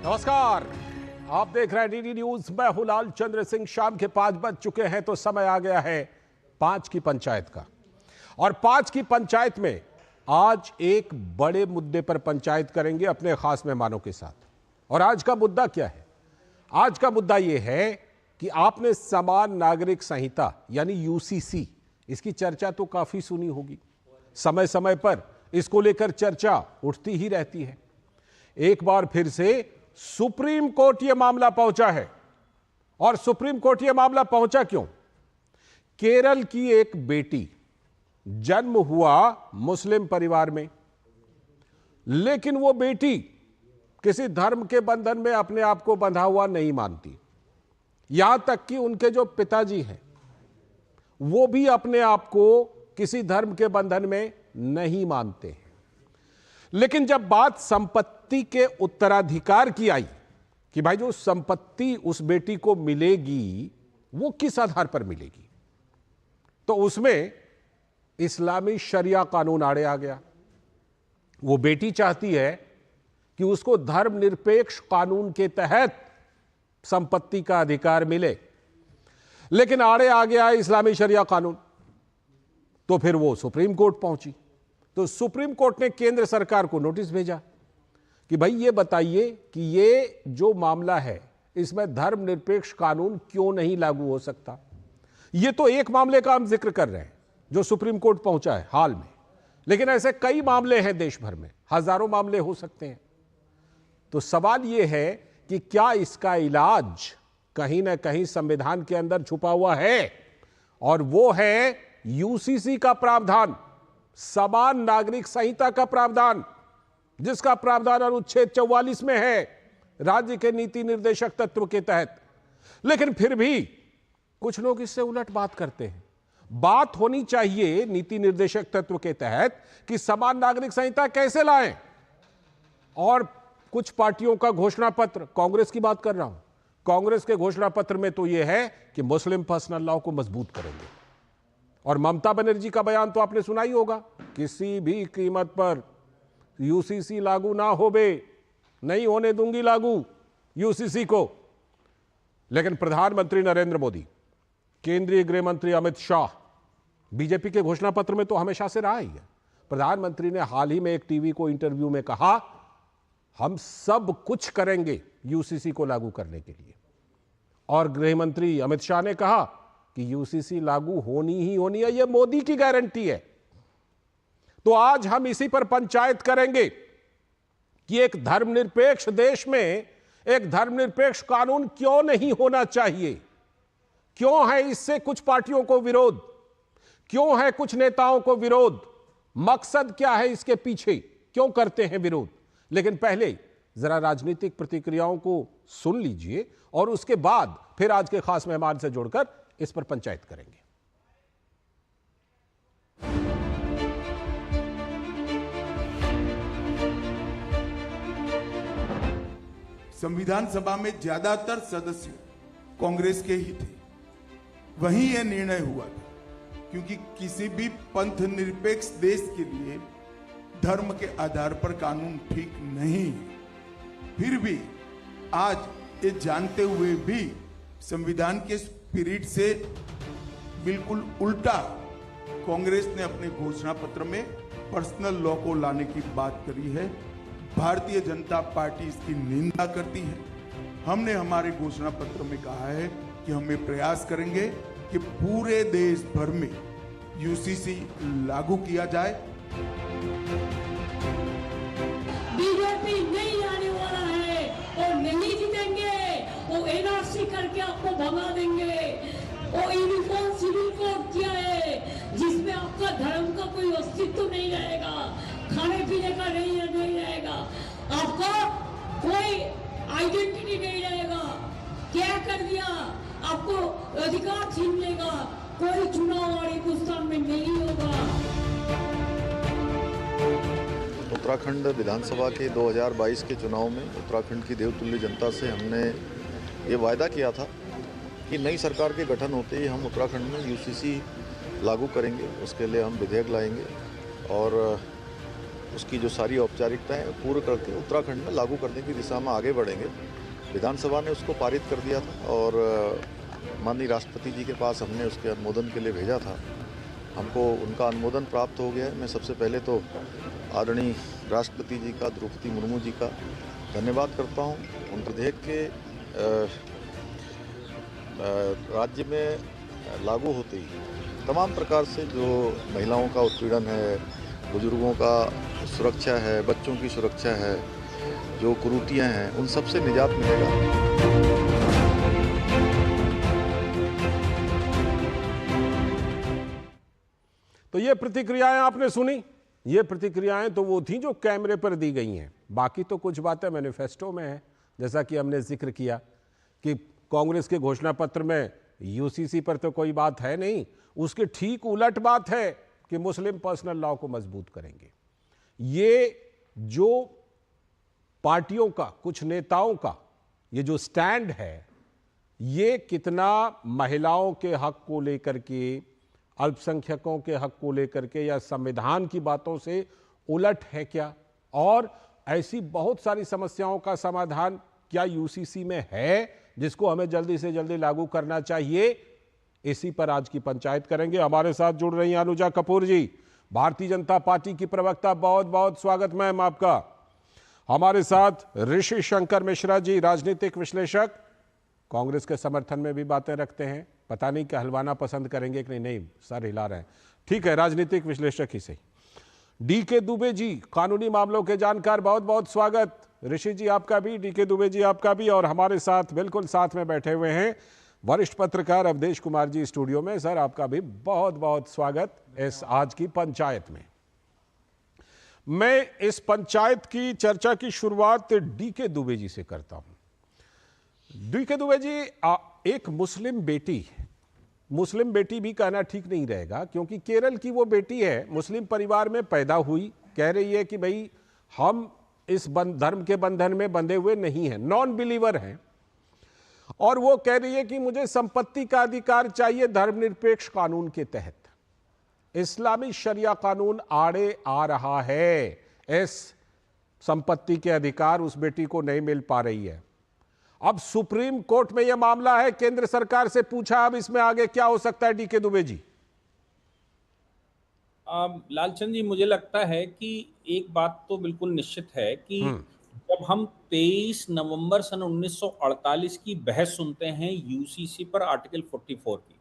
नमस्कार, आप देख रहे हैं डीडी न्यूज। मैं हूं लाल चंद्र सिंह। शाम के 5 बज चुके हैं तो समय आ गया है 5 की पंचायत का। और 5 की पंचायत में आज एक बड़े मुद्दे पर पंचायत करेंगे अपने खास मेहमानों के साथ। और आज का मुद्दा क्या है? आज का मुद्दा यह है कि आपने समान नागरिक संहिता यानी यूसीसी, इसकी चर्चा तो काफी सुनी होगी। समय समय पर इसको लेकर चर्चा उठती ही रहती है। एक बार फिर से सुप्रीम कोर्ट यह मामला पहुंचा है। और सुप्रीम कोर्ट यह मामला पहुंचा क्यों? केरल की एक बेटी, जन्म हुआ मुस्लिम परिवार में, लेकिन वो बेटी किसी धर्म के बंधन में अपने आप को बंधा हुआ नहीं मानती। यहां तक कि उनके जो पिताजी हैं वो भी अपने आप को किसी धर्म के बंधन में नहीं मानते हैं। लेकिन जब बात संपत्ति के उत्तराधिकार की आई कि भाई जो संपत्ति उस बेटी को मिलेगी वो किस आधार पर मिलेगी, तो उसमें इस्लामी शरिया कानून आड़े आ गया। वो बेटी चाहती है कि उसको धर्मनिरपेक्ष कानून के तहत संपत्ति का अधिकार मिले, लेकिन आड़े आ गया इस्लामी शरिया कानून। तो फिर वो सुप्रीम कोर्ट पहुंची। तो सुप्रीम कोर्ट ने केंद्र सरकार को नोटिस भेजा कि भाई ये बताइए कि ये जो मामला है इसमें धर्मनिरपेक्ष कानून क्यों नहीं लागू हो सकता। ये तो एक मामले का हम जिक्र कर रहे हैं जो सुप्रीम कोर्ट पहुंचा है हाल में, लेकिन ऐसे कई मामले हैं देश भर में, हजारों मामले हो सकते हैं। तो सवाल यह है कि क्या इसका इलाज कहीं ना कहीं संविधान के अंदर छुपा हुआ है, और वो है यूसीसी का प्रावधान, समान नागरिक संहिता का प्रावधान, जिसका प्रावधान अनुच्छेद 44 में है राज्य के नीति निर्देशक तत्व के तहत। लेकिन फिर भी कुछ लोग इससे उलट बात करते हैं। बात होनी चाहिए नीति निर्देशक तत्व के तहत कि समान नागरिक संहिता कैसे लाएं, और कुछ पार्टियों का घोषणा पत्र, कांग्रेस की बात कर रहा हूं, कांग्रेस के घोषणा पत्र में तो यह है कि मुस्लिम पर्सनल लॉ को मजबूत करेंगे। और ममता बनर्जी का बयान तो आपने सुना ही होगा, किसी भी कीमत पर यूसीसी लागू ना होवे, नहीं होने दूंगी लागू यूसीसी को। लेकिन प्रधानमंत्री नरेंद्र मोदी, केंद्रीय गृह मंत्री अमित शाह, बीजेपी के घोषणा पत्र में तो हमेशा से रहा ही है। प्रधानमंत्री ने हाल ही में एक टीवी को इंटरव्यू में कहा, हम सब कुछ करेंगे यूसीसी को लागू करने के लिए। और गृह मंत्री अमित शाह ने कहा कि यूसीसी लागू होनी ही होनी है, यह मोदी की गारंटी है। तो आज हम इसी पर पंचायत करेंगे कि एक धर्मनिरपेक्ष देश में एक धर्मनिरपेक्ष कानून क्यों नहीं होना चाहिए, क्यों है इससे कुछ पार्टियों को विरोध, क्यों है कुछ नेताओं को विरोध, मकसद क्या है इसके पीछे, क्यों करते हैं विरोध। लेकिन पहले जरा राजनीतिक प्रतिक्रियाओं को सुन लीजिए और उसके बाद फिर आज के खास मेहमान से जुड़कर इस पर पंचायत करेंगे। संविधान सभा में ज्यादातर सदस्य कांग्रेस के ही थे। वहीं यह निर्णय हुआ था, क्योंकि किसी भी पंथ निरपेक्ष देश के लिए धर्म के आधार पर कानून ठीक नहीं है। फिर भी आज ये जानते हुए भी संविधान के स्पिरिट से बिल्कुल उल्टा कांग्रेस ने अपने घोषणा पत्र में पर्सनल लॉ को लाने की बात करी है। भारतीय जनता पार्टी इसकी निंदा करती है। हमने हमारे घोषणा पत्र में कहा है कि हम ये प्रयास करेंगे कि पूरे देश भर में यूसीसी लागू किया जाए। बीजेपी नहीं आने वाला है और नहीं जीतेंगे, वो एनआरसी करके आपको भगा देंगे। वो यूनिफॉर्म सिविल कोड किया है जिसमें आपका धर्म का कोई अस्तित्व नहीं रहेगा, खाने पीने का नहीं रहेगा, आपका कोई आइडेंटिटी नहीं रहेगा। क्या कर दिया, आपको अधिकार छीन लेगा, कोई चुनाव और हिंदुस्तान में नहीं होगा। उत्तराखंड विधानसभा के 2022 के चुनाव में उत्तराखंड की देवतुल्य जनता से हमने ये वायदा किया था कि नई सरकार के गठन होते ही हम उत्तराखंड में यूसीसी लागू करेंगे। उसके लिए हम विधेयक लाएंगे और उसकी जो सारी औपचारिकताएं पूर्ण करके उत्तराखंड में लागू करने की दिशा में आगे बढ़ेंगे। विधानसभा ने उसको पारित कर दिया था और माननीय राष्ट्रपति जी के पास हमने उसके अनुमोदन के लिए भेजा था। हमको उनका अनुमोदन प्राप्त हो गया है। मैं सबसे पहले तो आदरणीय राष्ट्रपति जी का, द्रौपदी मुर्मू जी का धन्यवाद करता हूँ। उन विधेयक के राज्य में लागू होते ही तमाम प्रकार से जो महिलाओं का उत्पीड़न है, बुजुर्गों का सुरक्षा है, बच्चों की सुरक्षा है, जो कुरीतियाँ हैं, उन सब से निजात मिलेगा। तो ये प्रतिक्रियाएं आपने सुनी। ये प्रतिक्रियाएं तो वो थी जो कैमरे पर दी गई हैं। बाकी तो कुछ बातें मैनिफेस्टो में है, जैसा कि हमने जिक्र किया कि कांग्रेस के घोषणा पत्र में यूसीसी पर तो कोई बात है नहीं। उसके ठीक उलट बात है कि मुस्लिम पर्सनल लॉ को मजबूत करेंगे। ये जो पार्टियों का, कुछ नेताओं का ये जो स्टैंड है, ये कितना महिलाओं के हक को लेकर के, अल्पसंख्यकों के हक को लेकर के या संविधान की बातों से उलट है क्या? और ऐसी बहुत सारी समस्याओं का समाधान क्या यूसीसी में है जिसको हमें जल्दी से जल्दी लागू करना चाहिए? इसी पर आज की पंचायत करेंगे। हमारे साथ जुड़ रही हैं अनुजा कपूर जी, भारतीय जनता पार्टी की प्रवक्ता। बहुत बहुत स्वागत मैम आपका। हमारे साथ ऋषि शंकर मिश्रा जी, राजनीतिक विश्लेषक, कांग्रेस के समर्थन में भी बातें रखते हैं। पता नहीं कहलवाना पसंद करेंगे कि नहीं, सर हिला रहे हैं। ठीक है, राजनीतिक विश्लेषक ही सही। डीके दुबे जी, कानूनी मामलों के जानकार, बहुत बहुत स्वागत। ऋषि जी आपका भी, डीके दुबे जी आपका भी। और हमारे साथ बिल्कुल साथ में बैठे हुए हैं वरिष्ठ पत्रकार अवधेश कुमार जी स्टूडियो में। सर आपका भी बहुत बहुत स्वागत इस आज की पंचायत में। मैं इस पंचायत की चर्चा की शुरुआत डीके दुबे जी से करता हूं। डीके दुबे जी, एक मुस्लिम बेटी भी कहना ठीक नहीं रहेगा, क्योंकि केरल की वो बेटी है, मुस्लिम परिवार में पैदा हुई, कह रही है कि भाई हम इस धर्म के बंधन में बंधे हुए नहीं हैं, नॉन बिलीवर हैं, और वो कह रही है कि मुझे संपत्ति का अधिकार चाहिए धर्मनिरपेक्ष कानून के तहत। इस्लामी शरिया कानून आड़े आ रहा है, इस संपत्ति के अधिकार उस बेटी को नहीं मिल पा रही है। अब सुप्रीम कोर्ट में यह मामला है, केंद्र सरकार से पूछा, अब इसमें आगे क्या हो सकता है? डीके दुबे जी। लालचंद जी, मुझे लगता है कि एक बात तो बिल्कुल निश्चित है कि जब हम 23 नवंबर सन 1948 की बहस सुनते हैं यूसीसी पर आर्टिकल 44 की,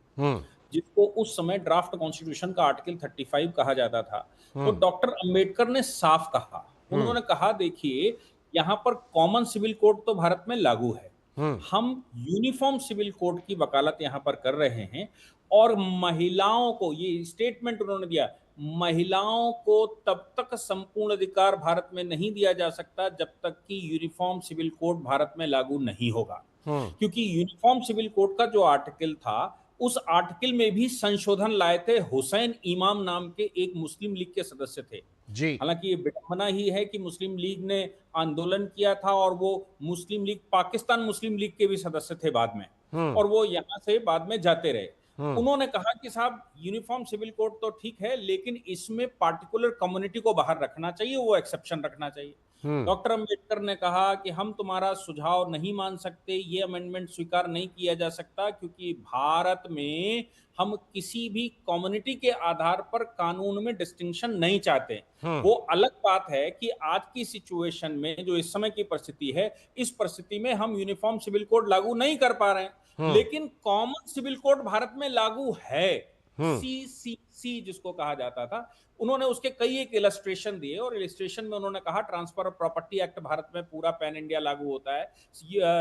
जिसको उस समय ड्राफ्ट कॉन्स्टिट्यूशन का आर्टिकल 35 कहा जाता था, तो डॉक्टर अंबेडकर ने साफ कहा, उन्होंने कहा देखिए यहाँ पर कॉमन सिविल कोड तो भारत में लागू है, हम यूनिफॉर्म सिविल कोड की वकालत यहाँ पर कर रहे हैं, और महिलाओं को, ये स्टेटमेंट उन्होंने दिया, महिलाओं को तब तक संपूर्ण अधिकार भारत में नहीं दिया जा सकता जब तक कि यूनिफॉर्म सिविल कोड भारत में लागू नहीं होगा। क्योंकि यूनिफॉर्म सिविल कोड का जो आर्टिकल था, उस आर्टिकल में भी संशोधन लाए थे हुसैन इमाम नाम के एक मुस्लिम लीग के सदस्य थे जी। हालांकि ये विडंबना ही है कि मुस्लिम लीग ने आंदोलन किया था और वो मुस्लिम लीग, पाकिस्तान मुस्लिम लीग के भी सदस्य थे बाद में, और वो यहाँ से बाद में जाते रहे। उन्होंने कहा कि साहब यूनिफॉर्म सिविल कोड तो ठीक है, लेकिन इसमें पार्टिकुलर कम्युनिटी को बाहर रखना चाहिए, वो एक्सेप्शन रखना चाहिए। डॉक्टर अंबेडकर ने कहा कि हम तुम्हारा सुझाव नहीं मान सकते, ये अमेंडमेंट स्वीकार नहीं किया जा सकता, क्योंकि भारत में हम किसी भी कम्युनिटी के आधार पर कानून में डिस्टिंक्शन नहीं चाहते। वो अलग बात है कि आज की सिचुएशन में जो इस समय की परिस्थिति है, इस परिस्थिति में हम यूनिफॉर्म सिविल कोड लागू नहीं कर पा रहे हैं, लेकिन कॉमन सिविल कोड भारत में लागू है, सीसीसी जिसको कहा जाता था। उन्होंने उसके कई एक इलस्ट्रेशन दिए, और इलस्ट्रेशन में उन्होंने कहा transfer of property act Bharat में पूरा पैन इंडिया लागू होता है,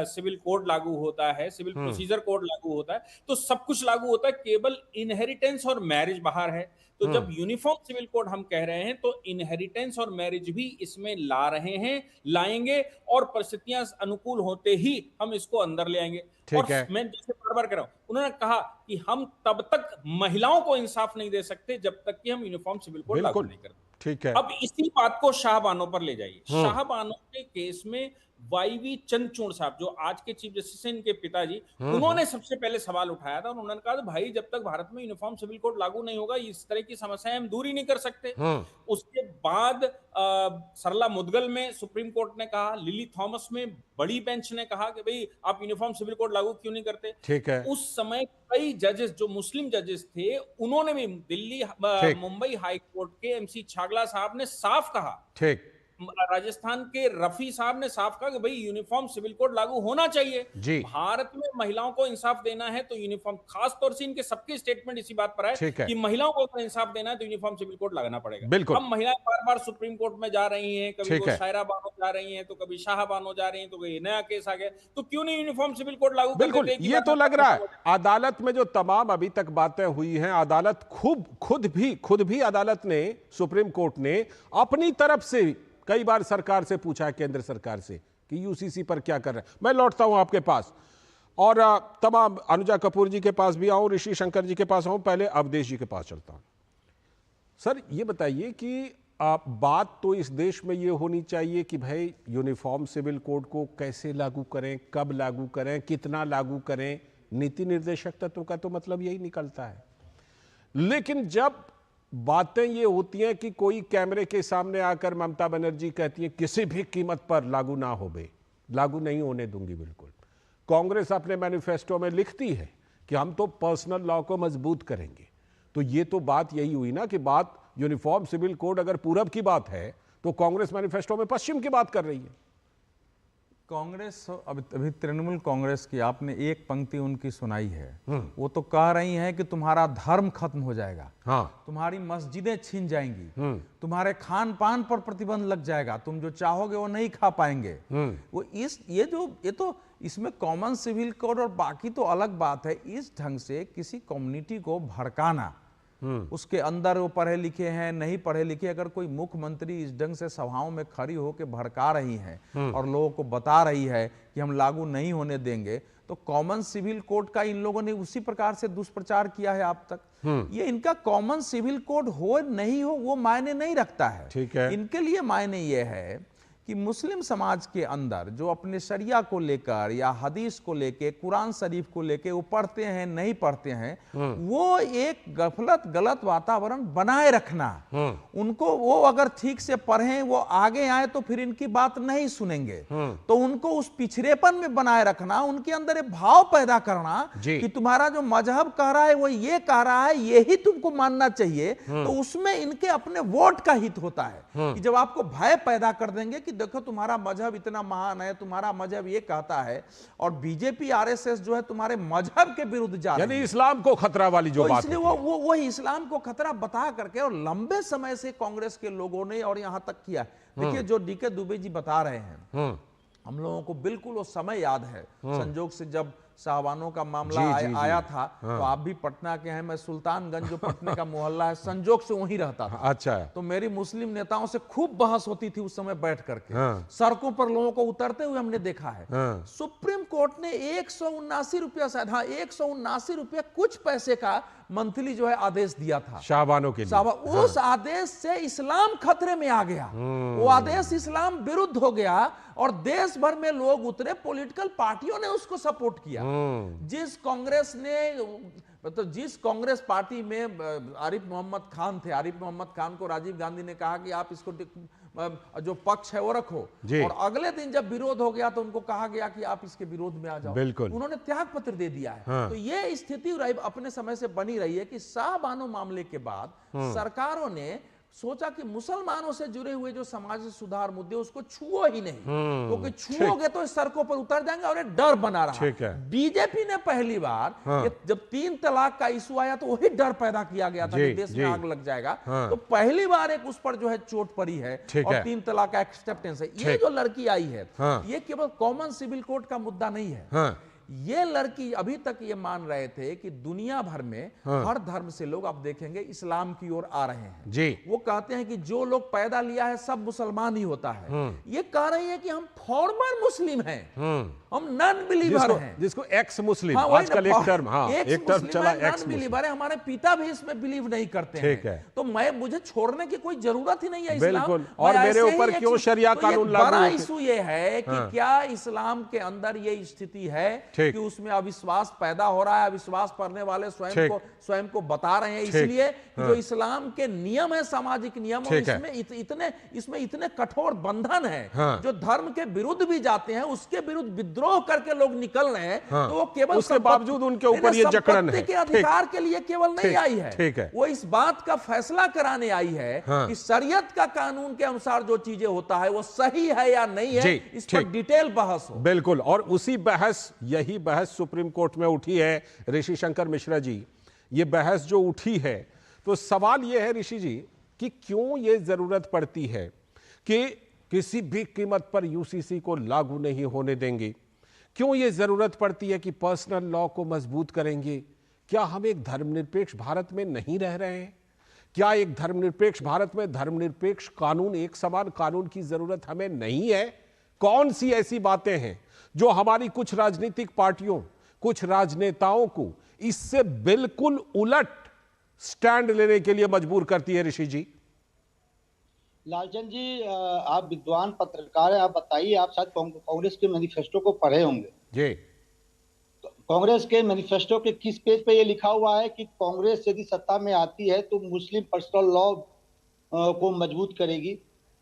सिविल कोड लागू होता है, सिविल प्रोसीजर कोड लागू होता है, तो सब कुछ लागू होता है, केवल इनहेरिटेंस और मैरिज बाहर है। तो जब यूनिफॉर्म सिविल कोड हम कह रहे हैं, तो इनहेरिटेंस और मैरिज भी इसमें ला रहे हैं, लाएंगे, और परिस्थितियां अनुकूल होते ही हम इसको अंदर ले आएंगे। और मैं जैसे बार-बार कह रहा हूं, उन्होंने कहा कि हम तब तक महिलाओं को इंसाफ नहीं दे सकते जब तक कि हम यूनिफॉर्म सिविल कोड लागू नहीं करते। ठीक है। अब इसी बात को शाहबानो पर ले जाइए। शाहबानो के केस में वाईवी चंद्रचूड़ साहब, जो आज के चीफ जस्टिस हैं, इनके पिताजी, उन्होंने सबसे पहले सवाल उठाया था और उन्होंने कहा भाई जब तक भारत में यूनिफॉर्म सिविल कोड लागू नहीं होगा इस तरह की समस्याएं हम दूर ही नहीं कर सकते। उसके बाद सरला मुदगल में सुप्रीम कोर्ट ने कहा, लिली थॉमस में बड़ी बेंच ने कहा कि भाई आप यूनिफॉर्म सिविल कोड लागू क्यों नहीं करते। ठीक है। उस समय कई जजेस जो मुस्लिम जजेस थे उन्होंने भी, दिल्ली मुंबई हाई कोर्ट के एमसी छागला साहब ने साफ कहा, ठीक, राजस्थान के रफी साहब ने साफ कहा कि भाई यूनिफॉर्म सिविल कोड लागू होना चाहिए। जी। भारत में महिलाओं को इंसाफ देना है तो यूनिफॉर्म, खास तौर से इनके सबके स्टेटमेंट इसी बात पर है कि महिलाओं को अगर इंसाफ देना है तो यूनिफॉर्म सिविल कोड लगाना पड़ेगा। बिल्कुल। अब महिलाएं बार बार सुप्रीम कोर्ट में जा रही हैं, कभी वो शायरा बानो जा रही हैं, तो कभी शाह बानो जा रही हैं, तो कोई नया केस आ गया, तो क्यों नहीं यूनिफॉर्म सिविल कोड लागू कर बिल्कुल। ये तो लग रहा है अदालत में जो तमाम अभी तक बातें हुई हैं, अदालत खुद भी अदालत ने, सुप्रीम कोर्ट ने अपनी तरफ से कई बार सरकार से पूछा है, केंद्र सरकार से, कि यूसीसी पर क्या कर रहे हैं। मैं लौटता हूं आपके पास और तमाम अनुजा कपूर जी के पास भी आऊं, ऋषि शंकर जी के पास आऊं, पहले अवधेश जी के पास चलता हूं। सर ये बताइए कि बात तो इस देश में ये होनी चाहिए कि भाई यूनिफॉर्म सिविल कोड को कैसे लागू करें, कब लागू करें, कितना लागू करें, नीति निर्देशक तत्व का तो मतलब यही निकलता है। लेकिन जब बातें ये होती हैं कि कोई कैमरे के सामने आकर ममता बनर्जी कहती है किसी भी कीमत पर लागू ना हो, बे लागू नहीं होने दूंगी बिल्कुल। कांग्रेस अपने मैनिफेस्टो में लिखती है कि हम तो पर्सनल लॉ को मजबूत करेंगे। तो ये तो बात यही हुई ना कि बात यूनिफॉर्म सिविल कोड अगर पूरब की बात है तो कांग्रेस मैनिफेस्टो में पश्चिम की बात कर रही है। कांग्रेस अभी तृणमूल कांग्रेस की आपने एक पंक्ति उनकी सुनाई है, वो तो कह रही हैं कि तुम्हारा धर्म खत्म हो जाएगा, हाँ, तुम्हारी मस्जिदें छीन जाएंगी, तुम्हारे खान पान पर प्रतिबंध लग जाएगा, तुम जो चाहोगे वो नहीं खा पाएंगे। वो ये तो इसमें कॉमन सिविल कोड और बाकी तो अलग बात है। इस ढंग से किसी कम्युनिटी को भड़काना, उसके अंदर वो पढ़े लिखे हैं नहीं पढ़े लिखे, अगर कोई मुख्यमंत्री इस ढंग से सभाओं में खड़ी होकर भड़का रही हैं और लोगों को बता रही है कि हम लागू नहीं होने देंगे, तो कॉमन सिविल कोड का इन लोगों ने उसी प्रकार से दुष्प्रचार किया है अब तक। ये इनका कॉमन सिविल कोड हो नहीं हो वो मायने नहीं रखता है। ठीक है। इनके लिए मायने ये है कि मुस्लिम समाज के अंदर जो अपने शरिया को लेकर या हदीस को लेकर, कुरान शरीफ को लेकर वो पढ़ते हैं नहीं पढ़ते हैं, वो एक गलत वातावरण बनाए रखना, उनको वो अगर ठीक से पढ़ें, वो आगे आए तो फिर इनकी बात नहीं सुनेंगे, तो उनको उस पिछड़ेपन में बनाए रखना, उनके अंदर एक भाव पैदा करना कि तुम्हारा जो मजहब कह रहा है वो ये कह रहा है, यही तुमको मानना चाहिए, तो उसमें इनके अपने वोट का हित होता है कि जब आपको भय पैदा कर देंगे कि देखो तुम्हारा मजहब इतना महान है, तुम्हारा मजहब ये कहता है, और बीजेपी आरएसएस जो है तुम्हारे मजहब के विरुद्ध जा रही है, यानी इस्लाम को खतरा वाली जो बात, इसलिए वो इस्लाम को खतरा बता करके, और लंबे समय से कांग्रेस के लोगों ने और यहां तक किया। देखिए जो डीके दुबे जी बता रहे हैं, हम लोगों को बिल्कुल वो समय याद है, संजोग से जब शाहबानों का मामला आया था, तो आप भी पटना के हैं, मैं सुल्तानगंज जो पटना का मोहल्ला है, संजोग से वहीं रहता था। अच्छा। तो मेरी मुस्लिम नेताओं से खूब बहस होती थी उस समय बैठ करके, सड़कों पर लोगों को उतरते हुए हमने देखा है। सुप्रीम कोर्ट ने 179 रुपया, शायद 179 रुपया कुछ पैसे का मंथली जो है आदेश दिया था शाहबानों के लिए। उस आदेश से इस्लाम खतरे में आ गया, वो आदेश इस्लाम विरुद्ध हो गया और देश भर में लोग उतरे, पॉलिटिकल पार्टियों ने उसको सपोर्ट किया। जिस कांग्रेस ने, मतलब जिस कांग्रेस पार्टी में आरिफ मोहम्मद खान थे, आरिफ मोहम्मद खान को राजीव गांधी ने कहा कि आप इसको जो पक्ष है वो रखो, और अगले दिन जब विरोध हो गया तो उनको कहा गया कि आप इसके विरोध में आ जाओ, बिल्कुल उन्होंने त्याग पत्र दे दिया है। हाँ। तो ये स्थिति अपने समय से बनी रही है कि शाहबानो मामले के बाद सरकारों ने सोचा कि मुसलमानों से जुड़े हुए जो समाज सुधार मुद्दे उसको छुओ ही नहीं, क्योंकि छुओगे तो सड़कों पर उतर जाएंगे, और ये डर बना रहा है। बीजेपी ने पहली बार जब 3 तलाक का इशू आया तो वही डर पैदा किया गया था कि देश में आग लग जाएगा, तो पहली बार एक उस पर जो है चोट पड़ी है, और 3 तलाक का एक्सेप्टेंस है। ये जो लड़की आई है, ये केवल कॉमन सिविल कोड का मुद्दा नहीं है। ये लड़की, अभी तक ये मान रहे थे कि दुनिया भर में हर धर्म से लोग आप देखेंगे इस्लाम की ओर आ रहे हैं जी। वो कहते हैं कि जो लोग पैदा लिया है सब मुसलमान ही होता है। ये कह रही है कि हम फॉर्मर मुस्लिम हैं, हम नॉन बिलीवर हैं। जिसको एक्स मुस्लिम, हाँ, वही आजकल ना, एक टर्म, हाँ एक टर्म चला एक्स मुस्लिम। बिलीवर है, हमारे पिता भी इसमें बिलीव नहीं करते ठीक हैं। है। तो मुझे छोड़ने की कोई जरूरत ही नहीं है इस्लाम। बिल्कुल। मैं और मेरे ऐसे ही ऊपर एक क्यों चीज- शरिया तो कानून ये लागू बड़ा होते? इशू ये है कि क्या इस्लाम के अंदर ये स्थिति है ठीक। कि उसमें अविश्वास पैदा हो रहा है। अविश्वास करने वाले ठीक। स्वयं को बता रहे हैं, ठीक। इसलिए कि जो इस्लाम के नियम है, सामाजिक नियम, और ठीक है। इसमें इतने कठोर बंधन है, हाँ। जो धर्म के विरुद्ध भी जाते हैं, उसके विरुद्ध विद्रोह करके लोग निकल रहे हैं। हाँ। तो वो केवल उसके बावजूद उनके ऊपर ये जकड़न है। के अधिकार के लिए केवल नहीं ठीक। आई है, ठीक है। वो इस बात का फैसला कराने आई है हाँ। कि शरीयत का कानून के अनुसार जो चीजें होता है वो सही है या नहीं है, जी, इस पर ठीक। डिटेल बहस हो। बिल्कुल। और यही बहस सुप्रीम कोर्ट में उठी है ऋषि शंकर मिश्रा जी। ये बहस जो उठी है, तो सवाल ये है ऋषि जी कि क्यों ये जरूरत पड़ती है कि किसी भी कीमत पर यूसीसी को लागू नहीं होने देंगे? क्यों ये जरूरत पड़ती है कि पर्सनल लॉ को मजबूत करेंगे? क्या हम एक धर्मनिरपेक्ष भारत में नहीं रह रहे हैं? क्या एक धर्मनिरपेक्ष भारत में धर्मनिरपेक्ष कानून, एक समान कानून की जरूरत हमें नहीं है? कौन सी ऐसी बातें हैं जो हमारी कुछ राजनीतिक पार्टियों, कुछ राजनेताओं को इससे बिल्कुल उलट स्टैंड लेने के लिए मजबूर करती है? ऋषि जी, लालचंद जी, आप विद्वान पत्रकार हैं, आप बताइए, आप शायद कांग्रेस के मैनिफेस्टो को पढ़े होंगे जी। तो कांग्रेस के मैनिफेस्टो के किस पेज पे ये लिखा हुआ है कि कांग्रेस यदि सत्ता में आती है तो मुस्लिम पर्सनल लॉ को मजबूत करेगी?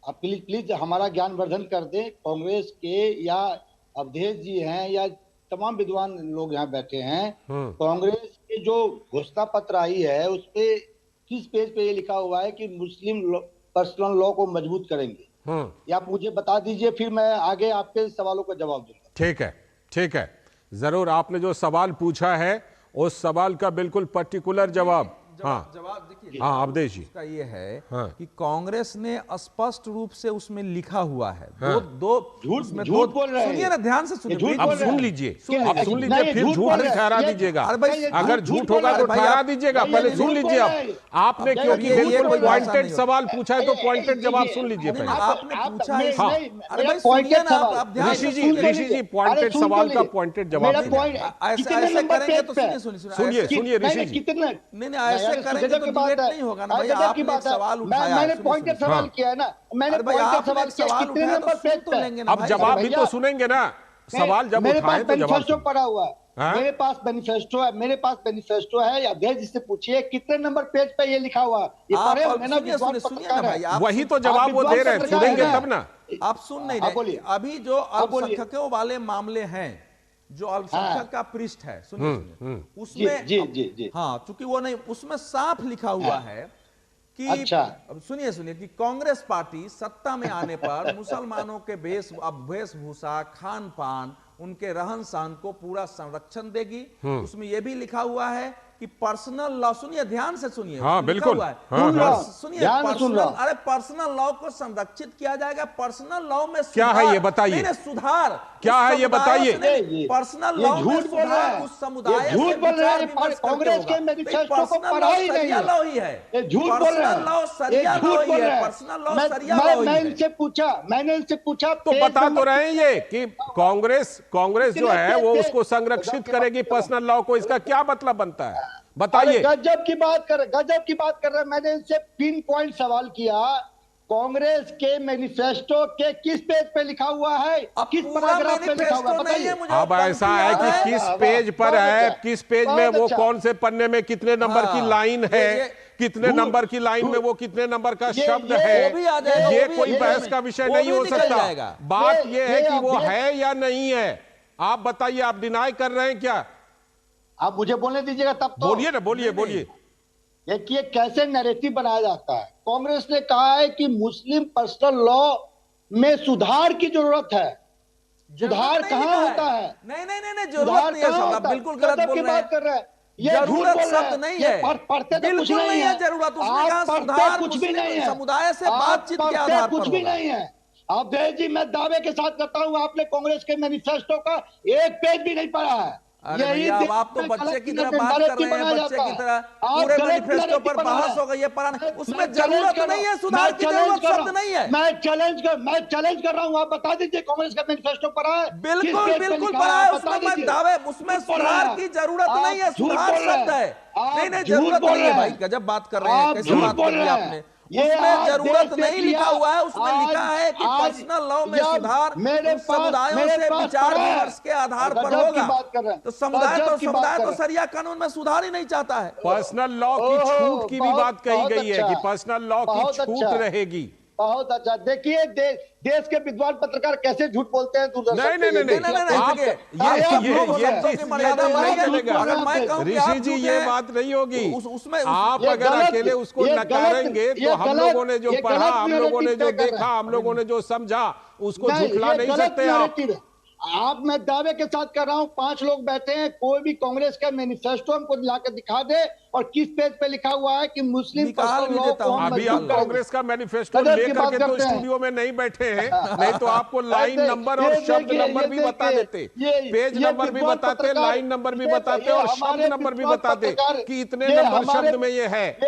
आप प्लीज हमारा ज्ञानवर्धन कर दें। कांग्रेस के या अवधेश जी हैं या तमाम विद्वान लोग यहाँ बैठे हैं, कांग्रेस के जो घोषणा पत्र आई है उस पे किस पेज पे ये लिखा हुआ है कि मुस्लिम पर्सनल लॉ को मजबूत करेंगे? या आप मुझे बता दीजिए, फिर मैं आगे आपके सवालों का जवाब दूंगा। ठीक है, ठीक है, जरूर। आपने जो सवाल पूछा है उस सवाल का बिल्कुल पर्टिकुलर जवाब, हाँ जवाब देखिए, हाँ अवधेश जी, उसका ये है हाँ। कि कांग्रेस ने स्पष्ट रूप से उसमें लिखा हुआ है, हाँ। झूठ बोल रहे हैं। सुनिए ना, ध्यान से सुनिए, झूठ अब बोल रहे सुन हैं। लीजिए, क्या- अब सुन नहीं, लीजिए, फिर झूठ झूठ बोल नहीं रहे ठहरा हैं। दीजिएगा। अरे भाई, अगर झूठ होगा तो भाई, ठहरा आप- दीजिएगा, भाई, पहले ये सुन झूठ लीजिए। बोल रहे हैं। आपने अब क्योंकि ये बिल्कुल कोई पॉइंटेड नहीं सवाल पूछा है तो पॉइंटेड जवाब सुन लीजिए नहीं, पहले। आपने पूछा है, हाँ। अरे भाई सुनिए ना, आप ध्यान ऋषि से जी, सुनिए। ऋषि जी, पॉइंटेड सवाल का पॉइंटेड जवाब मेरा दीजिए। पॉइंट ऐसे करेंगे तो सुनिए, सुनिए, सुनिए ऋषि जी, नहीं ऐसे करेंगे तो डिबेट नहीं होगा ना भाई। आपने एक सवाल उठाया, मैंने सुनिए, पॉइंटेड सुनिए। सवाल किया है ना, मैंने अरे भाई, पॉइंटेड आपने सवाल एक किया, सवाल कितने उठाया नंबर तो सुन पेज तो पे? लेंगे ना अब भाई। जवाब भी भैया, तो सुनेंगे ना। सवाल जब मेरे उठाए पास तो जवाब मैनिफेस्टो सुनिए। पड़ा हुआ है, हाँ? मेरे पास मैनिफेस्टो है, मेरे पास मैनिफेस्टो है। अध्यक्ष जी से पूछिए कितने नंबर पेज पे ये लिखा हुआ है। ये आप पढ़े होंगे ना, सुनिए, विद्वान सुनिए ना पत्रकार भाई, है। आप वही तो जवाब वो दे रहे हैं, विद्वान सुनेंगे पत्रकार तब ना। आप सुन नहीं आप रहे। बोलिए। अभी जो आप बोलिए। अल्पसंख्यकों वाले मामले हैं, जो अल्पसंख्यक का पृष्ठ है, सुनिए सुनिए, उसमें जी। हाँ, चूंकि वो नहीं, उसमें साफ लिखा हुआ है कि अच्छा। अब सुनिए कि कांग्रेस पार्टी सत्ता में आने पर मुसलमानों के वेशभूषा, खान पान, उनके रहन सहन को पूरा संरक्षण देगी। उसमें यह भी लिखा हुआ है कि पर्सनल लॉ, सुनिए ध्यान से सुनिए, हाँ, लिखा बिल्कुल। हुआ है। हाँ, सुनिए, ध्यान से सुन रहा हूं। अरे पर्सनल लॉ को संरक्षित किया जाएगा। पर्सनल लॉ में क्या है ये बताइए? सुधार क्या है ये बताइए? पर्सनल ये लॉ में झूठ बोल रहा सुधार है। उस समुदाय ये झूठ से बोल रहा है। विचार विमर्श करके कांग्रेस होगा। के मैनिफेस्टो को पर्सनल पढ़ा लॉ ही नहीं सरिया है। लॉ ही है। ये झूठ बोल रहा पर्सनल लॉ है। सरिया ये लॉ झूठ ही बोल है। रहा है। पर्सनल लॉ सरिया लॉ ही मैं है। मैंने इनसे पूछा तो पेज बता तो नंबर- रहे हैं ये कि कांग्रेस जो है वो उसको संरक्षित करेगी पर्सनल लॉ को। इसका क्या मतलब बनता है, बताइए। गजब की बात कर रहे हैं। मैंने इनसे पिन पॉइंट सवाल किया, कांग्रेस के मैनिफेस्टो के किस पेज पे लिखा हुआ है, किस पैराग्राफ पे लिखा हुआ है, बताइए। अब ऐसा है कि किस पेज पर है, किस पेज में वो कौन से पन्ने में कितने नंबर की लाइन है, कितने नंबर की लाइन में वो कितने नंबर का शब्द है, वो भी आ जाएगा, ये वो भी कोई है। बहस का विषय वो नहीं भी हो निकल सकता। जाएगा। बात ये है कि वो अपडेट- है या नहीं है। आप बताइए, आप डिनाई कर रहे हैं क्या? आप मुझे बोलने दीजिएगा तब तो। बोलिए ना, बोलिए। देखिए कैसे नैरेटिव बनाया जाता है। कांग्रेस ने कहा है कि मुस्लिम पर्सनल लॉ में सुधार की जरूरत है। सुधार कहाँ होता है? नहीं, सुधार जरूरत नहीं है कहाँ साहब, आप होता है? बिल्कुल गलत गजब बोल की रहे बात हैं। कर रहे हैं। ये झूठ जरूरत बोल रहे शब्द हैं। नहीं ये है, पढ़ते तो कुछ बिल्कुल नहीं है जरूरत। उसने आप कहा पढ़ते सुधार कुछ भी नहीं मुस्लिम है। समुदाय से आप बातचीत के पढ़ते आधार कुछ पर भी होगा। नहीं है। अवधेश जी, मैं दावे के साथ कहता हूं, आपने कांग्रेस के मैनिफेस्टो का एक पेज भी नहीं पढ़ा है। अरे यही भैया, अब देश आप तो में बच्चे गलत की तरह नैरेटिव बात कर रहे हैं, बनाया बच्चे जाता की है। तरह। आप पूरे गलत मैनिफेस्टो पर नैरेटिव बना बहस रहे होगा, ये पढ़ाना, हैं। उसमें मैं चैलेंज जरूरत कर रहा नहीं है, हूं, सुधार मैं की चैलेंज जरूरत कर रहा शब्द हूं, नहीं है। मैं चैलेंज कर रहा हूं, आप बता दीजिए कांग्रेस का मैनिफेस्टो पढ़ा है? किस बिल्कुल पेज पे बिल्कुल लिखा पढ़ा है? है, आप बता उसमें मैं दीजिए। दावे, उसमें झूठ बोल रहे सुधार हैं की आप। जरूरत आप नहीं है, झूठ सुधार बोल रहे शब्द हैं। है। आप नहीं नहीं, झूठ जरूरत बोल नहीं है रहे भाई, हैं। गजब बात कर रहे हैं, आप कैसे झूठ बात बोल कर दी रहे आपने। हैं। ये उसमें आज जरूरत देश नहीं देख लिखा लिया। हुआ है, उसमें आज- लिखा है कि आज पर्सनल लॉ में जब सुधार मेरे उन समुदायों मेरे से पास विचार पढ़ा है। विमर्श के आधार पर गजब की होगा। बात कर रहे हैं। तो समुदाय गजब की बात समुदाय कर तो रहे हैं। सरिया कानून में सुधार ही नहीं चाहता है। पर्सनल लॉ की ओहो, छूट की भी बहुत- बात कही बहुत गई है अच्छा। कि पर्सनल लॉ की बहुत छूट अच्छा। रहेगी। बहुत अच्छा। देखिए देश के विद्वान पत्रकार कैसे झूठ बोलते हैं दूरदर्शन नहीं, पे। नहीं, नहीं, नहीं, नहीं, आप- देखिए, ये आप ये लोग ये बोल चीज की मर्यादा ये नहीं नहीं है। चलेगा। अगर मैं कहूं कि आप ऋषि जी, झूठे ये हैं, बात नहीं होगी। उसमें आप ये अगर गलत- अकेले उसको ये गलत- नकारेंगे तो ये हम गलत- लोगों ने जो ये पढ़ा, गलत हम लोगों ने narrative जो तय कर रहे देखा, हैं। हम लोगों ने जो समझा, उसको नहीं, झुठला ये नहीं गलत सकते आप। narrative है। आप मैं दावे के साथ कर रहा हूं, 5 लोग बैठे हैं, कोई भी कांग्रेस का मैनिफेस्टो हमको लाकर दिखा दे और किस पेज पे लिखा हुआ है कि मुस्लिम निकाल पर्सनल भी लॉ देता को हूं। हम अभी मजबूत आप करेंगे। कांग्रेस का मैनिफेस्टो गजब की लेकर बात के तो करते हैं। स्टूडियो में नहीं बैठे हैं, नहीं तो आपको लाइन ये नंबर और देखिए, शब्द नंबर भी ये बता देखिए, देते, पेज ये नंबर भी विद्वान बताते, पत्रकार- लाइन नंबर भी ये बताते और शब्द हमारे नंबर भी विद्वान बताते पत्रकार- कि इतने ये नंबर हमारे- शब्द में ये है।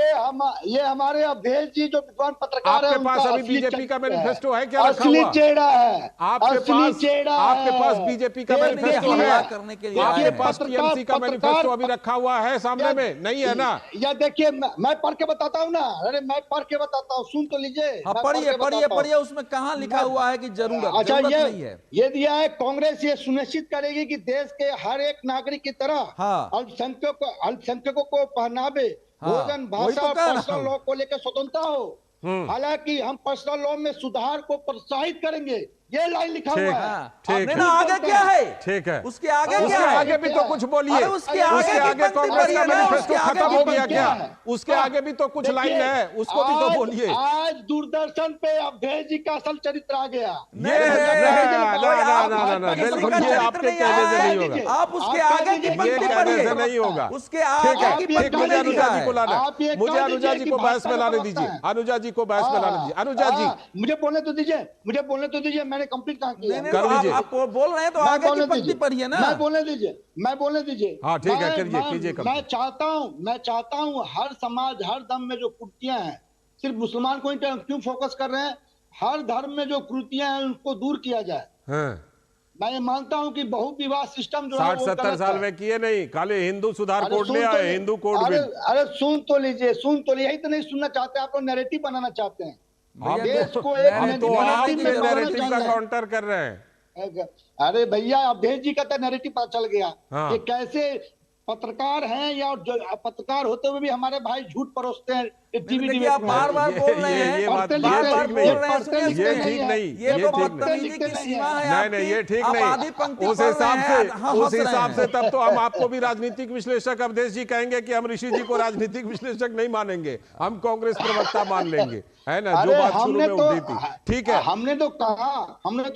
ये हमारे अवधेश जी जो विद्वान पत्रकार है, आपके पास उनका अभी असली बीजेपी का चरित्र मैनिफेस्टो है क्या रखा असली हुआ? चेहरा है। आपके असली पास चेहरा आपके पास है। बीजेपी का ये मैनिफेस्टो देखिए, है? करने के लिए आपके आए हैं। पास टीएमसी का मैनिफेस्टो अभी रखा हुआ है सामने में? नहीं है ना? या देखिए, मैं पढ़ के बताता हूँ ना। अरे मैं पढ़ के बताता हूँ, सुन तो लीजिए। हाँ, मैं पढ़िए पढ़ के पढ़िए बताता हूँ। पढ़िए, उसमें कहाँ लिखा हुआ है कि जरूरत अच्छा, जरूरत नहीं है। ये दिया है, कांग्रेस ये सुनिश्चित करेगी कि देश के हर एक नागरिक की तरह हाँ। अल्पसंख्यकों को पहनावे, हाँ, भोजन, वही भाषा तो और कह रहा पर्सनल हूं। लॉ को लेकर स्वतंत्रता हो। हालांकि हम पर्सनल लॉ में सुधार को प्रोत्साहित करेंगे, ये लाइन लिखा ठीक, हुआ है। हाँ, ठीक नहीं है। ना, आगे क्या है? ठीक है। उसके आगे उसके क्या है? आगे भी तो कुछ बोलिए। अरे उसके आगे उसके की आगे पंक्ति कांग्रेस पढ़िए का ना, मैनिफेस्टो उसके आगे खत्म की हो गया पंक्ति क्या? है। उसके आगे भी तो कुछ देखिए, लाइन है, उसको भी तो आज- बोलिए। आज दूरदर्शन पे अवधेश जी का असल चरित्र आ गया। ये ना, बिल्कुल ये आपके कहने से नहीं होगा। आप उसके आप आगे की कह पंक्ति ये दीजिए, कहने से पढ़िए, नहीं होगा। उसके ठीक आगे है, की ठीक, पंक्ति मुझे में अनुजा लिखा जी को है। लाना आप ये है, मुझे कह अनुजा दीजिए जी कि को बहस भाजपा में लाने का दीजिए, वक्ता है। अनुजा जी को बहस में लाने दीजिए। अनुजा जी, मुझे बोलने तो दीजिए, मुझे बोलने तो दीजिए, मैंने कंप्लीट कहा किया। नहीं नहीं, कर तो लीजिए। आप बोल रहे हैं तो मैं आगे की बोलने पंक्ति दीजिए, पढ़िए ना। मैं बोलने दीजिए। हाँ, ठीक है, कीजिए, कीजिए कंप्लीट। मैं चाहता हूँ हर समाज, हर धर्म में जो कुर्तियां हैं, सिर्फ मुसलमान को ही क्यों फोकस कर रहे हैं? हर धर्म में जो कुर्तियां हैं उनको दूर किया जाए। हाँ। मैं ये मानता हूँ कि बहु विवाह सिस्टम जो है 60-70 गलत साल है। में किए नहीं, खाली हिंदू सुधार अरे कोड सुन ले तो आए, ली- हिंदू कोड अरे बिल। अरे सुन तो लीजिए, यही तो नहीं सुनना चाहते आप लोग, नैरेटिव बनाना चाहते हैं। आप देश तो- को एक हम तो नैरेटिव आप में पे बनाना नैरेटिव का चाहते हैं। काउंटर कर रहे हैं। अरे भैया, अवधेश जी का तो नैरेटिव पता चल गया। हाँ। ये कैसे पत्रकार हैं, या पत्रकार होते हुए भी हमारे भाई झूठ परोसते हैं टीवी देखिए, आप बार बार बोल रहे हैं, ये बात पढ़ते बार लिखते बार ठीक बोल नहीं, रहे हैं, सुनिए, ये सुनिए, ठीक नहीं, ये तो ठीक नहीं। बदतमीजी की सीमा है नहीं आपकी। नहीं, ये ठीक आप नहीं। आधी पंक्ति उस पढ़ हिसाब रहे से हैं, हाँ, उस हंस रहे हिसाब से हैं। तब तो हम आपको भी राजनीतिक विश्लेषक अवधेश जी कहेंगे कि हम ऋषि जी को राजनीतिक विश्लेषक नहीं मानेंगे, हम कांग्रेस प्रवक्ता मान लेंगे, है ना, जो अरे बात शुरू हमने में तो उठी थी। ठीक है, हमने तो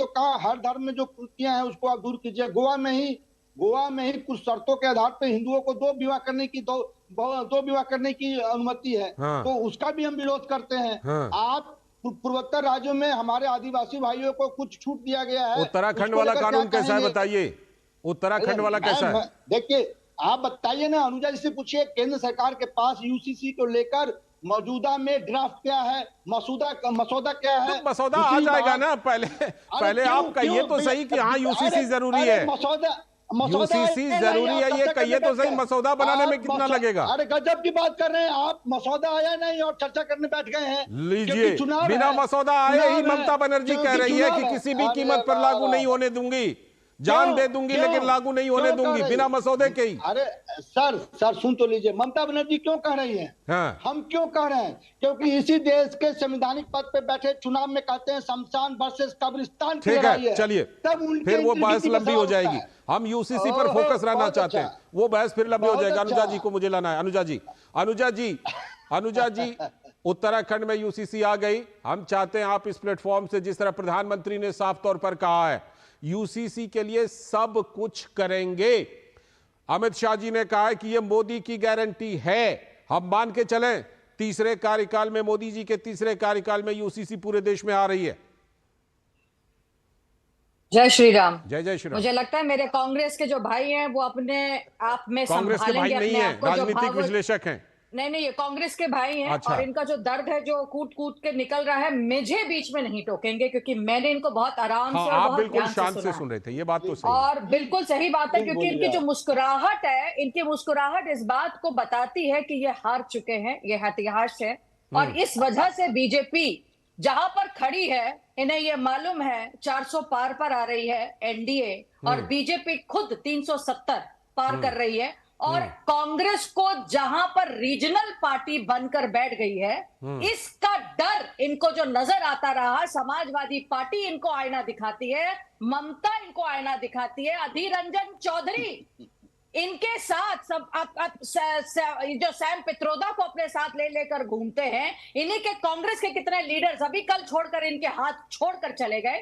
कहा हर धर्म में जो कुर्तियां हैं उसको आप दूर कीजिए। गोवा में ही कुछ शर्तों के आधार पर हिंदुओं को दो विवाह करने की अनुमति है। हाँ। तो उसका भी हम विरोध करते हैं। हाँ। आप पूर्वोत्तर राज्यों में हमारे आदिवासी भाइयों को कुछ छूट दिया गया है, उत्तराखंड उसको वाला लेकर कानून क्या कैसा है कहेंगे? बताइए, उत्तराखंड वाला कैसा है? देखिए, आप बताइए ना, अनुजा जी से पूछिए, केंद्र सरकार के पास यूसीसी को लेकर मौजूदा में ड्राफ्ट क्या है, मसौदा क्या है? तो मसौदा आ जाएगा ना, पहले आप कहिए तो सही कि हाँ यूसीसी जरूरी है, यूसीसी जरूरी है, ये कहिए तो सही, मसौदा बनाने में कितना लगेगा? अरे गजब की बात कर रहे हैं आप, मसौदा आया नहीं और चर्चा करने बैठ गए हैं। लीजिए, क्योंकि चुनाव बिना है, मसौदा आए ही चुनाव है, ममता बनर्जी कह क्योंकि रही है चुनाव कि है। किसी भी अरे कीमत पर वाह, लागू वाह, नहीं होने दूंगी, जान दे दूंगी, क्यों? लेकिन लागू नहीं होने क्यों कह दूंगी, रही बिना है? मसौदे के ही। अरे सर सुन तो लीजिए, ममता बनर्जी क्यों कह रही है? हाँ। हम क्यों कह रहे हैं? क्योंकि इसी देश के संवैधानिक पद पे बैठे चुनाव में कहते हैं शमशान वर्सेस कब्रिस्तान की ठीक लड़ाई है, चलिए, तब उनके फिर वो इंटीग्रिटी बहस का लंबी सवाल हो उठता जाएगी। है। हम यूसीसी पर ओहो, फोकस रहना बहुत चाहते हैं, अच्छा। वो बहस फिर लंबी हो बहुत जाएगा। अच्छा। अनुजा जी को मुझे लाना है। अनुजा जी, उत्तराखंड में यूसीसी आ गई, हम चाहते हैं आप इस प्लेटफॉर्म से, जिस तरह प्रधानमंत्री ने साफ तौर पर कहा है, यूसीसी के लिए सब कुछ करेंगे। अमित शाह जी ने कहा है कि यह मोदी की गारंटी है, हम मान के चलें तीसरे कार्यकाल में, मोदी जी के तीसरे कार्यकाल में यूसीसी पूरे देश में आ रही है। जय श्री राम। जय श्री राम। मुझे लगता है मेरे कांग्रेस के जो भाई हैं वो अपने आप में कांग्रेस के भाई नहीं है, राजनीतिक विश्लेषक हैं। नहीं, ये कांग्रेस के भाई हैं। अच्छा। और इनका जो दर्द है जो कूट कूट के निकल रहा है, मुझे बीच में नहीं टोकेंगे, क्योंकि मैंने इनको बहुत आराम से और आप बहुत बिल्कुल ध्यान शांत से सुना सुन रहे थे, ये बात तो सही है। और बिल्कुल सही बात है, क्योंकि इनकी जो मुस्कुराहट है, इनकी मुस्कुराहट इस बात को बताती है कि ये हार चुके हैं, ये इतिहास है। और इस वजह से बीजेपी जहां पर खड़ी है, इन्हें ये मालूम है 400 पार पर आ रही है एनडीए, और बीजेपी खुद 370 पार कर रही है। और कांग्रेस को जहां पर रीजनल पार्टी बनकर बैठ गई है, इसका डर इनको जो नजर आता रहा, समाजवादी पार्टी इनको आईना दिखाती है, ममता इनको आईना दिखाती है, अधीर रंजन चौधरी इनके साथ सब जो सैम पित्रोदा को अपने साथ ले लेकर घूमते हैं, इन्हीं के कांग्रेस के कितने लीडर्स अभी कल छोड़कर इनके हाथ छोड़कर चले गए।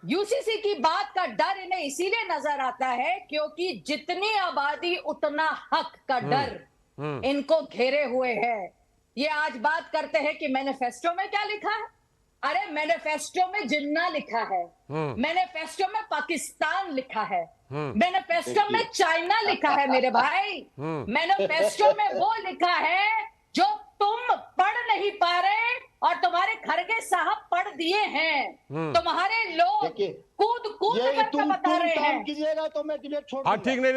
यूसीसी की बात का डर इन्हें इसीलिए नजर आता है क्योंकि जितनी आबादी उतना हक का डर इनको घेरे हुए है। ये आज बात करते हैं कि मैनिफेस्टो में क्या लिखा है। अरे मैनिफेस्टो में जिन्ना लिखा है, मैनिफेस्टो में पाकिस्तान लिखा है, मैनिफेस्टो में चाइना लिखा है मेरे भाई। मैनिफेस्टो में वो लिखा है जो तुम पढ़ नहीं पा रहे और तुम्हारे खरगे साहब पढ़ दिए हैं। तुम्हारे लोग कूद करके बता रहे हैं। कीजिएगा तो मैं डिबेट छोड़ हाँ ठीक, नहीं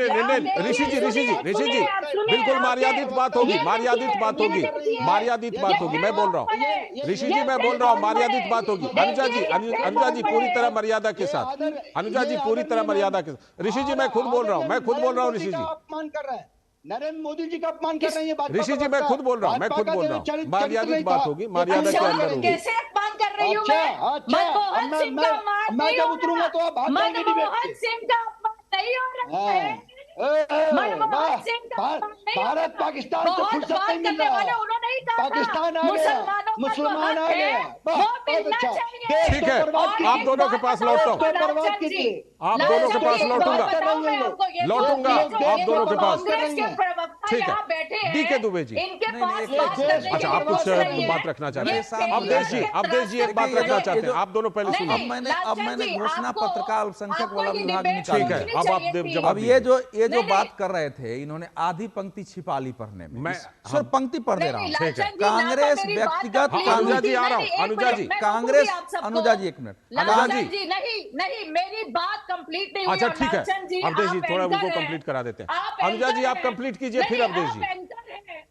ऋषि जी बिल्कुल मर्यादित बात होगी, मर्यादित बात होगी। मैं बोल रहा हूँ ऋषि जी, मैं बोल रहा हूँ मर्यादित बात होगी। अनुजा जी पूरी तरह मर्यादा के साथ, अनुजा जी पूरी तरह मर्यादा के साथ। ऋषि जी मैं खुद बोल रहा हूँ ऋषि जी अपमान कर रहा है, नरेंद्र मोदी जी का अपमान कर रही है। ऋषि जी मैं खुद बोल रहा हूँ, मर्यादित बात होगी, मर्यादा के अंदर होगी। कैसे अपमान कर रही हूँ मैं? मनमोहन सिंह का अपमान मैं जब उतरूंगा तो आप भाग जाएंगे डिबेट से। मनमोहन सिंह का अपमान नहीं हो रहा है। भारत पाकिस्तान को फुर्सत नहीं मिल रहा है। पाकिस्तान आ गया, मुसलमान आ गया, बहुत अच्छा। ठीक है, आप दोनों के पास लौटता हूँ, बर्बाद कीजिए, आप दोनों के पास लौटूंगा आप दोनों के पास। ठीक है, डी के दुबे जी, अच्छा आप कुछ बात रखना चाहते हैं? अवधेश जी एक बात रखना चाहते हैं, आप दोनों पहले सुनिए। अब मैंने घोषणा पत्रकार अल्पसंख्यक वाला विभाग निकाल ठीक है, अब आप जवाब। अब ये जो बात कर रहे थे, इन्होंने आधी पंक्ति छिपा ली पढ़ने में। मैं सिर्फ पंक्ति पढ़ दे रहा हूँ। कांग्रेस व्यक्तिगत, अनुजा जी आ रहा हूँ, अनुजा जी, कांग्रेस, अनुजा जी एक मिनट, अनुजा जी नहीं मेरी बात कंप्लीट नहीं हुई। अच्छा ठीक है, अवधेश जी थोड़ा उनको कंप्लीट करा देते हैं। अनुजा जी आप कंप्लीट कीजिए, फिर अवधेश जी।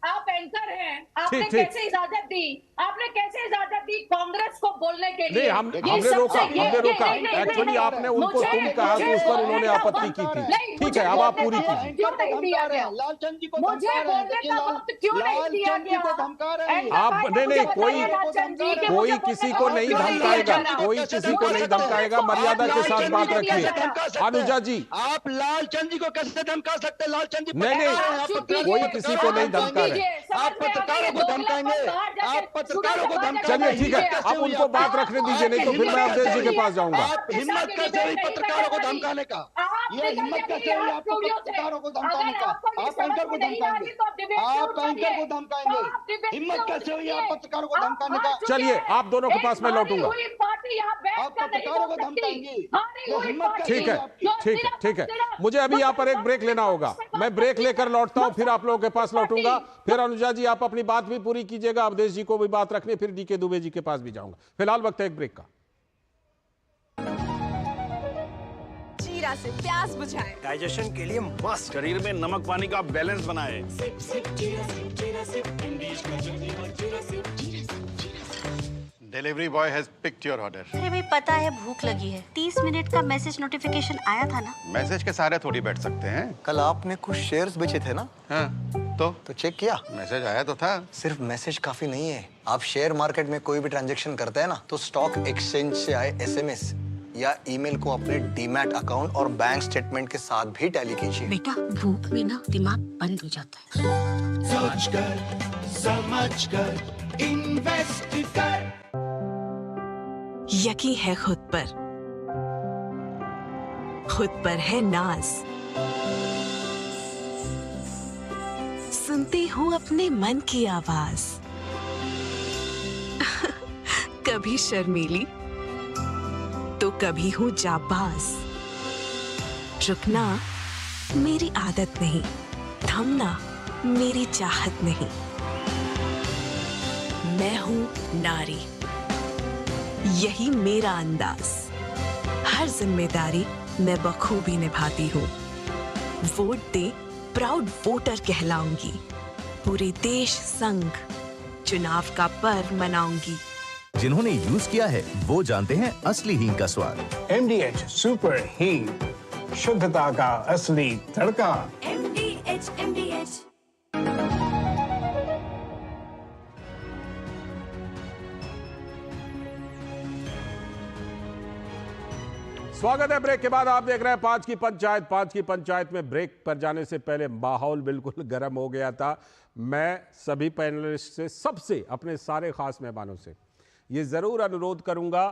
आप एंकर हैं, आपने कैसे इजाजत दी? आपने कैसे इजाजत दी कांग्रेस को बोलने के लिए? नहीं, हमने रोका। एक्चुअली आपने उनको तुम कहा तो उस पर उन्होंने आपत्ति की थी। ठीक है, अब आप पूरी कीजिए। क्यों नहीं दिया गया? लालचंद जी को मुझे बोलने का वक्त क्यों नहीं दिया गया? धमका रहे हैं आप। नहीं, कोई किसी को नहीं धमकाएगा, कोई किसी को नहीं धमकाएगा। मर्यादा के साथ बात रखिए। अनुजा जी, आप लालचंद जी को कैसे धमका सकते? लालचंद जी नहीं, कोई किसी को नहीं धमका रहे। आप पत्रकारों को धमकाएंगे, आप पत्रकारों को धमकाएंगे। चलिए ठीक है, अब उनको बात रखने दीजिए, नहीं तो फिर मैं अवधेश जी के पास जाऊंगा। आप हिम्मत कैसे हुई पत्रकारों को धमकाने का? ये हिम्मत कैसे हुई आपको पत्रकारों को धमकाने का? आप एंकर को धमकाएंगे, आप एंकर को धमकाएंगे। हिम्मत कैसे हुई आप पत्रकारों को धमकाने का? चलिए, आप दोनों के पास मैं लौटूंगा। आप पत्रकारों को धमकाएंगे। ठीक है। मुझे अभी यहाँ पर एक ब्रेक लेना होगा, मैं ब्रेक लेकर लौटता हूँ, फिर आप लोगों के पास लौटूंगा। फिर अनुजा जी आप अपनी बात भी पूरी कीजिएगा, अवधेश जी को भी बात रखनी, फिर डी के दुबे जी के पास भी जाऊंगा। फिलहाल वक्त है एक ब्रेक का। जीरा से प्यास बुझाए, डाइजेशन के लिए मस्त, शरीर में नमक पानी का बैलेंस बनाए। Delivery boy has picked your order. अरे भाई पता है भूख लगी है। 30 मिनट का मैसेज नोटिफिकेशन आया था ना। मैसेज के सहारे थोड़ी बैठ सकते हैं। कल आपने कुछ शेयर्स बेचे थे ना? हाँ, तो चेक किया? मैसेज आया तो था। सिर्फ मैसेज काफी नहीं है। आप शेयर मार्केट में कोई भी ट्रांजैक्शन करते हैं ना, तो स्टॉक एक्सचेंज से आए एसएमएस या ईमेल को अपने डीमैट अकाउंट और बैंक स्टेटमेंट के साथ भी टैली कीजिए। बेटा भूख में ना दिमाग बंद हो जाता है। सोचकर समझकर इन्वेस्ट कर। यकीन है खुद पर है नाज। सुनती हूँ अपने मन की आवाज। कभी शर्मीली तो कभी हूँ जाबाज। रुकना मेरी आदत नहीं, थमना मेरी चाहत नहीं। मैं हूँ नारी, यही मेरा अंदाज। हर जिम्मेदारी मैं बखूबी निभाती हूँ। वोट दे, प्राउड वोटर कहलाऊंगी। पूरे देश संग चुनाव का पर्व मनाऊंगी। जिन्होंने यूज किया है वो जानते हैं असली हींग का स्वाद। MDH सुपर हींग, शुद्धता का असली तड़का। MDH। स्वागत है। ब्रेक के बाद आप देख रहे हैं पांच की पंचायत। पांच की पंचायत में ब्रेक पर जाने से पहले माहौल बिल्कुल गर्म हो गया था। मैं सभी पैनलिस्ट से, सबसे, अपने सारे खास मेहमानों से ये जरूर अनुरोध करूंगा,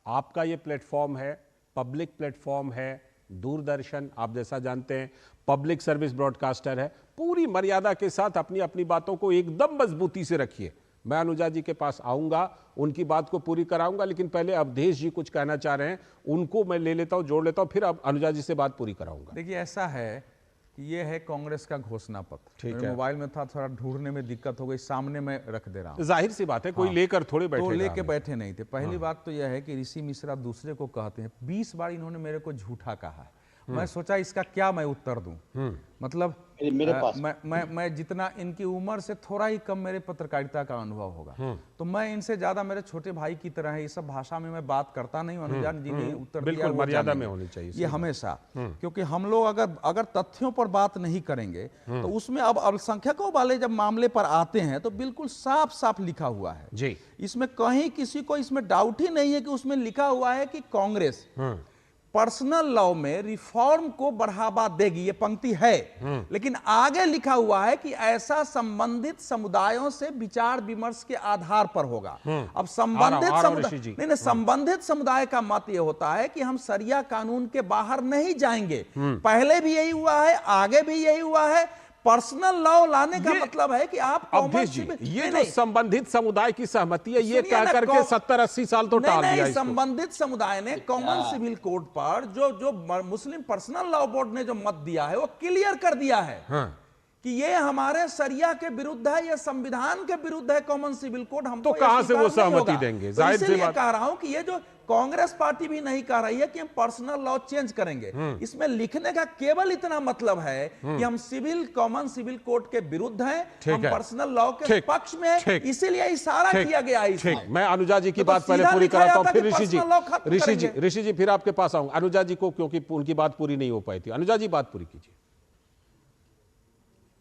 आपका ये प्लेटफॉर्म है, पब्लिक प्लेटफॉर्म है, दूरदर्शन आप जैसा जानते हैं पब्लिक सर्विस ब्रॉडकास्टर है, पूरी मर्यादा के साथ अपनी अपनी बातों को एकदम मजबूती से रखिए। मैं अनुजा जी के पास आऊंगा, उनकी बात को पूरी कराऊंगा, लेकिन पहले अवधेश जी कुछ कहना चाह रहे हैं, उनको मैं ले लेता हूं, जोड़ लेता हूं, फिर अब अनुजा जी से बात पूरी कराऊंगा। देखिए, ऐसा है कि ये है कांग्रेस का घोषणा पत्र। ठीक है। मोबाइल में था, थोड़ा ढूंढने में दिक्कत हो गई, सामने में रख दे रहा हूं। जाहिर सी बात है, कोई लेकर थोड़े बैठे, तो लेके बैठे नहीं थे। पहली बात तो यह है कि ऋषि मिश्रा दूसरे को कहते हैं, 20 बार इन्होंने मेरे को झूठा कहा है। मैं सोचा इसका क्या मैं उत्तर दूं। मतलब मेरे पास मैं जितना इनकी उम्र से थोड़ा ही कम मेरे पत्रकारिता का अनुभव होगा, तो मैं इनसे ज्यादा मेरे छोटे भाई की तरह है। इस सब भाषा में मैं बात करता नहीं हूं। अनुजान जी ने उत्तर दिया, बिल्कुल मर्यादा में होनी चाहिए ये हमेशा, क्योंकि हम लोग अगर तथ्यों पर बात नहीं करेंगे तो उसमें अब अल्पसंख्यकों वाले जब मामले पर आते हैं तो बिल्कुल साफ साफ लिखा हुआ है जी। इसमें कहीं किसी को इसमें डाउट ही नहीं है कि उसमें लिखा हुआ है कि कांग्रेस पर्सनल लॉ में रिफॉर्म को बढ़ावा देगी, ये पंक्ति है। लेकिन आगे लिखा हुआ है कि ऐसा संबंधित समुदायों से विचार विमर्श के आधार पर होगा। अब संबंधित समुदाय नहीं, संबंधित समुदाय का मत ये होता है कि हम शरिया कानून के बाहर नहीं जाएंगे। पहले भी यही हुआ है, आगे भी यही हुआ है। पर्सनल लॉ लाने का मतलब है कि आप अवधेश जी, ये जो संबंधित समुदाय की सहमति है, ये कह करके 70-80 साल तो टाल दिया इसको। संबंधित समुदाय ने कॉमन सिविल कोड पर जो मुस्लिम पर्सनल लॉ बोर्ड ने जो मत दिया है वो क्लियर कर दिया है कि ये हमारे शरिया के विरुद्ध है, ये संविधान के विरुद्ध है कॉमन सिविल कोड। हम तो कहां से वो सहमति देंगे? जाहिर सी बात कह रहा हूं कि ये जो कांग्रेस पार्टी भी नहीं कह रही है कि हम पर्सनल लॉ चेंज करेंगे। इसमें लिखने का केवल इतना मतलब है कि हम कॉमन सिविल कोड के विरुद्ध हैं, हम पर्सनल लॉ के पक्ष में हैं, इसीलिए इशारा किया गया है। मैं अनुजा जी की बात पहले पूरी कराता हूं, फिर ऋषि जी फिर आपके पास आऊंगा। अनुजा जी को, क्योंकि उनकी बात पूरी नहीं हो पाई थी। अनुजा जी बात पूरी कीजिए।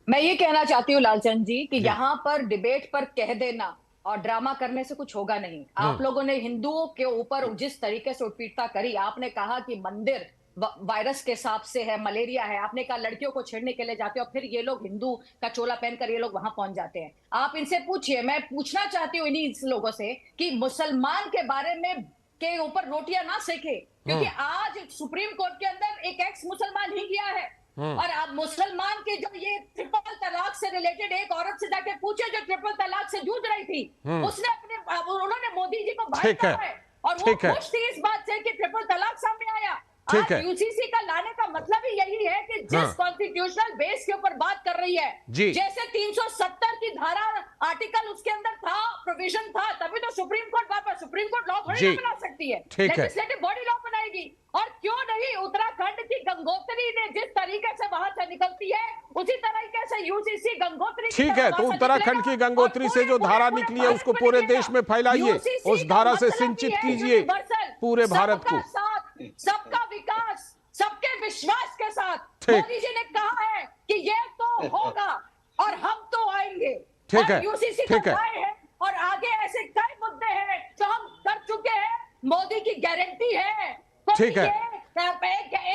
मैं ये कहना चाहती हूँ लालचंद जी कि यहाँ पर डिबेट पर कह देना और ड्रामा करने से कुछ होगा नहीं। आप लोगों ने हिंदुओं के ऊपर जिस तरीके से उत्पीड़ता करी, आपने कहा कि मंदिर वायरस के हिसाब से है, मलेरिया है, आपने कहा लड़कियों को छेड़ने के लिए जाते हो, फिर ये लोग हिंदू का चोला पहनकर ये लोग वहां पहुंच जाते हैं। आप इनसे पूछिए। मैं पूछना चाहती हूँ इन्हीं लोगों से कि मुसलमान के बारे में के ऊपर रोटियां ना सेके, क्योंकि आज सुप्रीम कोर्ट के अंदर एक एक्स मुसलमान ही गया है। और आप मुसलमान के जो ये ट्रिपल तलाक से रिलेटेड एक औरत से जाके पूछे जो ट्रिपल तलाक से जूझ रही थी, उसने उन्होंने मोदी जी को भाई कहा है और वो खुश थी इस बात से कि ट्रिपल तलाक सामने आया। आज यूसीसी का लाने का मतलब ही यही है कि जिस कॉन्स्टिट्यूशनल बेस के ऊपर बात कर रही है, जैसे 370 की धारा आर्टिकल उसके अंदर था, प्रोविजन था, तभी तो सुप्रीम कोर्ट वापस सुप्रीम कोर्ट लॉ थोड़ी बना सकती है, लेजिस्लेटिव बॉडी लॉ बनाएगी। और क्यों नहीं उत्तराखंड की गंगोत्री ने जिस तरीके से वहां से निकलती है, उसी तरीके से यूसीसी गंगोत्री, ठीक है, तो उत्तराखंड की गंगोत्री से जो धारा निकली है उसको पूरे देश में फैलाइए, उस धारा से सिंचित कीजिए पूरे भारत को। सबका विकास, सबके विश्वास के साथ मोदी जी ने कहा है कि ये तो होगा और हम तो आएंगे। ठीक है, यूसीसी ठीक है, और आगे ऐसे कई मुद्दे हैं जो हम कर चुके हैं, मोदी की गारंटी है। ठीक है,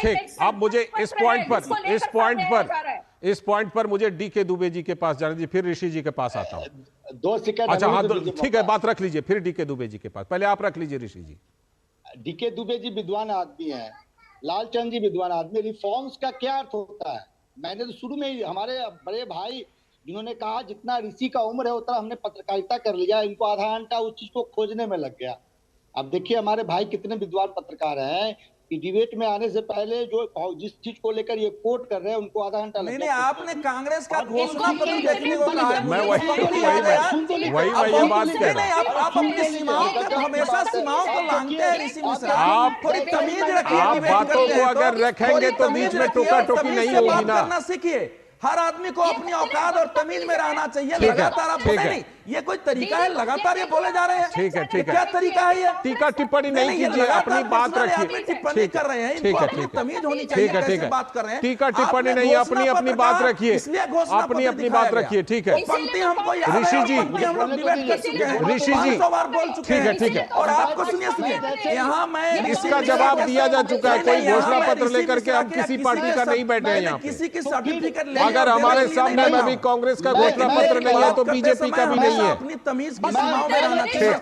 ठीक। अब मुझे इस पॉइंट पर मुझे डीके दुबे जी के पास जाना दीजिए, फिर ऋषि जी के पास आता हूं। 2 सेकंड। अच्छा हाँ, ठीक है, बात रख लीजिए, फिर डीके दुबे जी के पास। पहले आप रख लीजिए ऋषि जी। डीके दुबे जी विद्वान आदमी हैं, लालचंद जी विद्वान आदमी। रिफॉर्म्स का क्या अर्थ होता है? मैंने तो शुरू में ही हमारे बड़े भाई जिन्होंने कहा जितना ऋषि का उम्र है उतना हमने पत्रकारिता कर लिया, इनको आधा घंटा उस चीज को खोजने में लग गया। अब देखिए हमारे भाई कितने विद्वान पत्रकार हैं कि डिबेट में आने से पहले जो जिस चीज को लेकर ये कोट कर रहे हैं उनको आधा घंटा नहीं, आपने कांग्रेस का घोषणा पत्र देखने को कहा है। मैं वही बात कह रहा हूँ। आप अपनी सीमाओं को हमेशा सीमाओं को लांघते हैं ऋषि मिश्रा। आप थोड़ी तमीज रखिए। आप बातों को अगर रखेंगे तो बीच में टोका टोकी नहीं होगी ना। सीखिए, हर आदमी को अपनी औकात और तमीज में रहना चाहिए। लगातार आप बोले नहीं, ये कोई तरीका है? लगातार ये बोले जा रहे हैं। ठीक है, ठीक है। क्या तरीका है ये? टीका टिप्पणी नहीं कीजिए, अपनी बात रखिए। टिप्पणी कर रहे हैं, इनको अपनी तमीज होनी चाहिए। ठीक है, बात कर रहे हैं, टीका टिप्पणी नहीं, अपनी अपनी बात रखिए, अपनी बात रखिए। ठीक है पंक्ति हमको याद है, ऋषि जी, हम लोग डिबेट कर चुके हैं, ऋषि जी 500 बार बोल चुके हैं। ठीक है। और आपको सुनिए, यहाँ मैं इसका जवाब दिया जा चुका है। कोई घोषणा पत्र लेकर के हम किसी पार्टी का नहीं बैठे हैं यहाँ। किसी की सर्टिफिकट अगर हमारे सामने में भी कांग्रेस का घोषणा पत्र नहीं है तो बीजेपी का भी नहीं है। अपनी तमीज की सीमाओं में रहना चाहिए।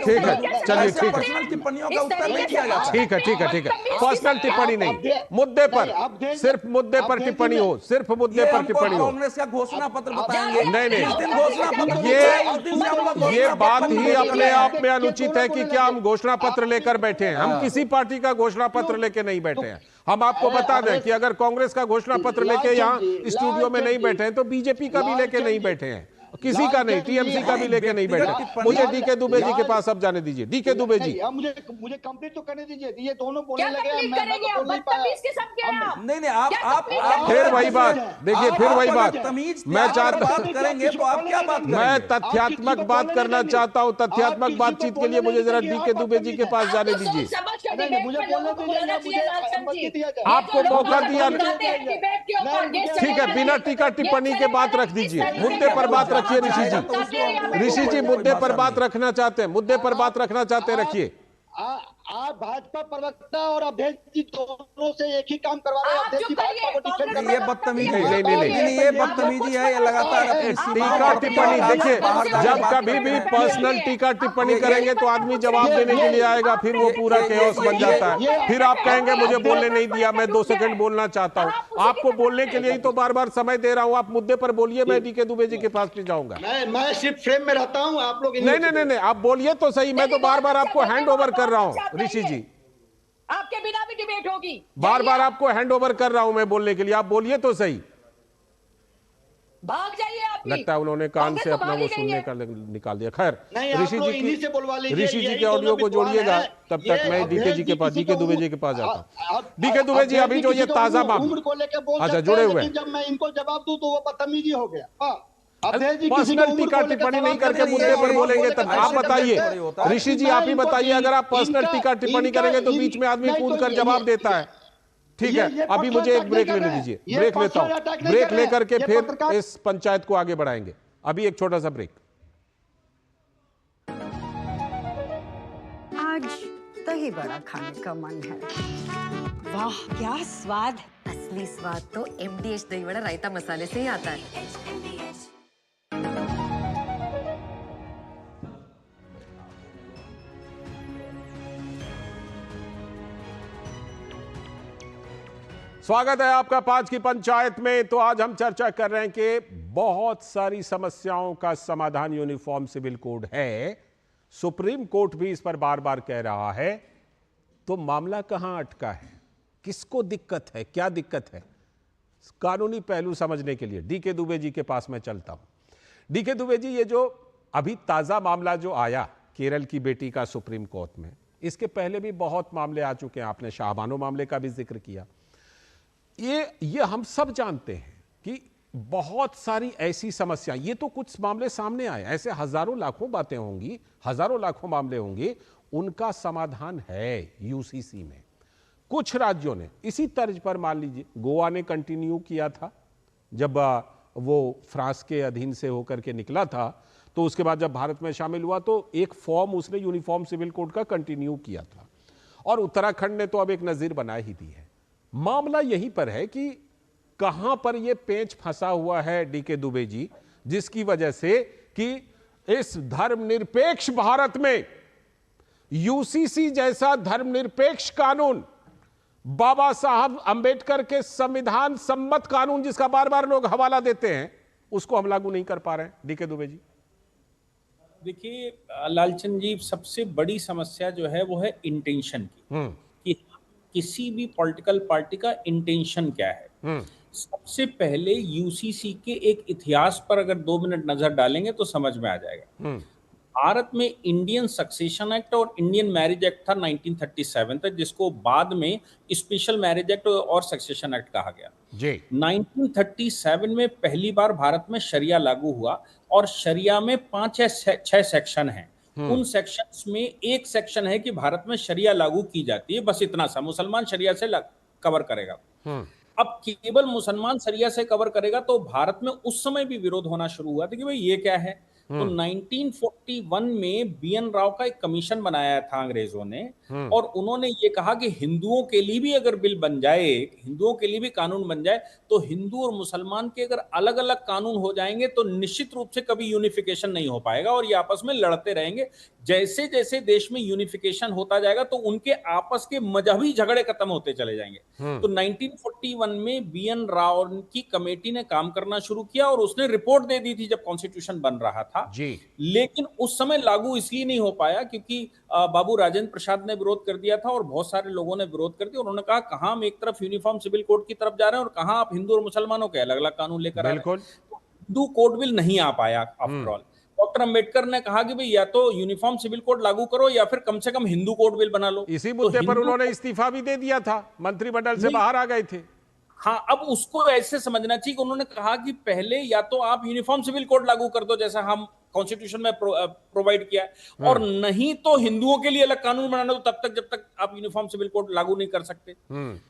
ठीक है, चलिए ठीक है। पर्सनल टिप्पणियों का उत्तर नहीं दिया जाता। ठीक है। पर्सनल टिप्पणी नहीं, मुद्दे पर, सिर्फ मुद्दे पर टिप्पणी हो, सिर्फ मुद्दे पर टिप्पणी हो। कांग्रेस का घोषणा पत्र बताएंगे। नहीं, घोषणा पत्र ये बात ही अपने आप में अनुचित है कि क्या हम घोषणा पत्र लेकर बैठे हैं। हम किसी पार्टी का घोषणा पत्र लेके नहीं बैठे हैं। हम आपको बता दें कि अगर कांग्रेस का घोषणा पत्र लेके यहाँ स्टूडियो में नहीं बैठे हैं तो बीजेपी का भी लेके नहीं बैठे हैं, किसी का नहीं, टीएमसी का भी लेके नहीं बैठे। मुझे डीके दुबे जी के पास अब जाने दीजिए। डीके दुबे जी, मुझे कंप्लीट तो करने दीजिए। ये दोनों बोलने लगे, नहीं, आप फिर वही बात, देखिए फिर वही बात। मैं चाहता करेंगे तो आप क्या बात करेंगे? मैं तथ्यात्मक बात करना चाहता हूँ। तथ्यात्मक बातचीत के लिए मुझे जरा डीके दुबे जी के पास जाने दीजिए। आपको मौका दिया, ठीक है। बिना टीका टिप्पणी के बात रख दीजिए, मुद्दे पर बात रखिए। ऋषि जी मुद्दे पर बात रखना चाहते हैं, मुद्दे पर बात रखना चाहते हैं, रखिए। आप भाजपा प्रवक्ता और अध्यक्ष जी दोनों से एक ही काम करवा रहे हैं। अध्यक्ष जी भाजपा को डिफेंड कर रहे हैं। ये बदतमीजी नहीं, ये बदतमीजी है। ये लगातार टीका टिप्पणी, देखिए जब कभी भी पर्सनल टीका टिप्पणी करेंगे तो आदमी जवाब देने के लिए आएगा, फिर वो पूरा केओस बन जाता है। फिर आप कहेंगे मुझे बोलने नहीं दिया, मैं 2 सेकंड बोलना चाहता हूँ। आपको बोलने के लिए ही तो बार बार समय दे रहा हूँ। आप मुद्दे पर बोलिए, मैं डीके दुबे जी के पास भी जाऊंगा। मैं सिर्फ फ्रेम में रहता हूँ, आप लोग नहीं, आप बोलिए तो सही। मैं तो बार बार आपको हैंड ओवर कर रहा हूँ ऋषि जी, आपके बिना भी डिबेट होगी। बार बार आपको हैंड ओवर कर रहा हूं मैं बोलने के लिए। आप बोलिए तो सही। भाग जाइए आप। लगता है उन्होंने कान से अपना वो सुनने का निकाल दिया। खैर, ऋषि जी के ऑडियो को जोड़िएगा, तब तक मैं डीके जी के पास, डीके दुबे जी के पास जाता हूं। डीके दुबे जी, अभी जो ये ताजा मामला, अच्छा जुड़े हुए, जब मैं इनको जवाब दूं तो वो बदतमीजी हो गया। पर्सनल टीका टिप्पणी नहीं करके मुद्दे पर बोलेंगे तब आप बताइए। ऋषि जी आप ही बताइए, अगर आप पर्सनल टीका टिप्पणी करेंगे तो बीच में आदमी कूद कर जवाब देता है। ठीक है, अभी मुझे एक ब्रेक लेने दीजिए, ब्रेक लेता हूं। ब्रेक लेकर के फिर इस पंचायत को आगे बढ़ाएंगे। अभी एक छोटा सा ब्रेक। आज दही बड़ा खाने का मन है। वाह क्या स्वाद! असली स्वाद तो MDH दही बड़ा रायता मसाले से ही आता है। स्वागत है आपका 5 की पंचायत में। तो आज हम चर्चा कर रहे हैं कि बहुत सारी समस्याओं का समाधान यूनिफॉर्म सिविल कोड है। सुप्रीम कोर्ट भी इस पर बार बार कह रहा है। तो मामला कहां अटका है, किसको दिक्कत है, क्या दिक्कत है, कानूनी पहलू समझने के लिए डीके दुबे जी के पास मैं चलता हूं। डीके दुबे जी, ये जो अभी ताजा मामला जो आया केरल की बेटी का सुप्रीम कोर्ट में, इसके पहले भी बहुत मामले आ चुके हैं। आपने शाहबानो मामले का भी जिक्र किया। ये हम सब जानते हैं कि बहुत सारी ऐसी समस्या, ये तो कुछ मामले सामने आए, ऐसे हजारों लाखों बातें होंगी, हजारों लाखों मामले होंगे, उनका समाधान है यूसीसी में। कुछ राज्यों ने इसी तर्ज पर, मान लीजिए गोवा ने कंटिन्यू किया था जब वो फ्रांस के अधीन से होकर के निकला था, तो उसके बाद जब भारत में शामिल हुआ तो एक फॉर्म उसने यूनिफॉर्म सिविल कोड का कंटिन्यू किया था। और उत्तराखंड ने तो अब एक नजीर बना ही दी है। मामला यहीं पर है कि कहां पर यह पेंच फंसा हुआ है डीके दुबे जी, जिसकी वजह से कि इस धर्मनिरपेक्ष भारत में यूसीसी जैसा धर्मनिरपेक्ष कानून, बाबा साहब अंबेडकर के संविधान सम्मत कानून जिसका बार बार लोग हवाला देते हैं, उसको हम लागू नहीं कर पा रहे हैं। डीके दुबे जी, देखिए लालचंद जी, सबसे बड़ी समस्या जो है वो है इंटेंशन की, कि किसी भी पॉलिटिकल पार्टी का इंटेंशन क्या है। सबसे पहले यूसीसी के एक इतिहास पर अगर 2 मिनट नजर डालेंगे तो समझ में आ जाएगा। भारत में इंडियन सक्सेशन एक्ट और इंडियन मैरिज एक्ट था 1937 तक, जिसको बाद में स्पेशल मैरिज एक्ट और सक्सेशन एक्ट कहा गया। जी 1937 में पहली बार भारत में शरिया लागू हुआ और शरिया में 5 या 6 सेक्शन हैं। उन सेक्शंस में एक सेक्शन है कि भारत में शरिया लागू की जाती है, बस इतना सा, मुसलमान शरिया से कवर करेगा। अब केवल मुसलमान शरिया से कवर करेगा तो भारत में उस समय भी विरोध होना शुरू हुआ था कि भाई ये क्या है। तो 1941 में बीएन राव का एक कमीशन बनाया था अंग्रेजों ने, और उन्होंने ये कहा कि हिंदुओं के लिए भी अगर बिल बन जाए, हिंदुओं के लिए भी कानून बन जाए, तो हिंदू और मुसलमान के अगर अलग अलग कानून हो जाएंगे तो निश्चित रूप से कभी यूनिफिकेशन नहीं हो पाएगा और ये आपस में लड़ते रहेंगे। जैसे जैसे देश में यूनिफिकेशन होता जाएगा तो उनके आपस के मजहबी झगड़े खत्म होते चले जाएंगे। तो 1941 में बीएन राव की कमेटी ने काम करना शुरू किया और उसने रिपोर्ट दे दी थी जब कॉन्स्टिट्यूशन बन रहा था जी। लेकिन उस समय लागू इसलिए नहीं हो पाया क्योंकि बाबू राजेंद्र प्रसाद ने विरोध कर दिया था और बहुत सारे लोगों ने विरोध कर दिया। उन्होंने कहा कहां हम एक तरफ यूनिफॉर्म सिविल कोड की तरफ जा रहे हैं और कहां आप हिंदू और मुसलमानों के अलग अलग कानून लेकर आ रहे हैं। हिंदू कोड बिल नहीं आ पाया आफ्टर ऑल। डॉक्टर अंबेडकर ने कहा कि भाई या तो यूनिफॉर्म सिविल कोड लागू करो या फिर कम से कम हिंदू कोड बिल बना लो। इसी मुद्दे पर उन्होंने इस्तीफा भी दे दिया था, मंत्रिमंडल से बाहर आ गए थे। हाँ, अब उसको ऐसे समझना चाहिए कि उन्होंने कहा कि पहले या तो आप यूनिफॉर्म सिविल कोड लागू कर दो जैसा हम कॉन्स्टिट्यूशन में प्रोवाइड किया है, और नहीं तो हिंदुओं के लिए अलग कानून बनाना, तो तब तक जब तक आप यूनिफॉर्म सिविल कोड लागू नहीं कर सकते।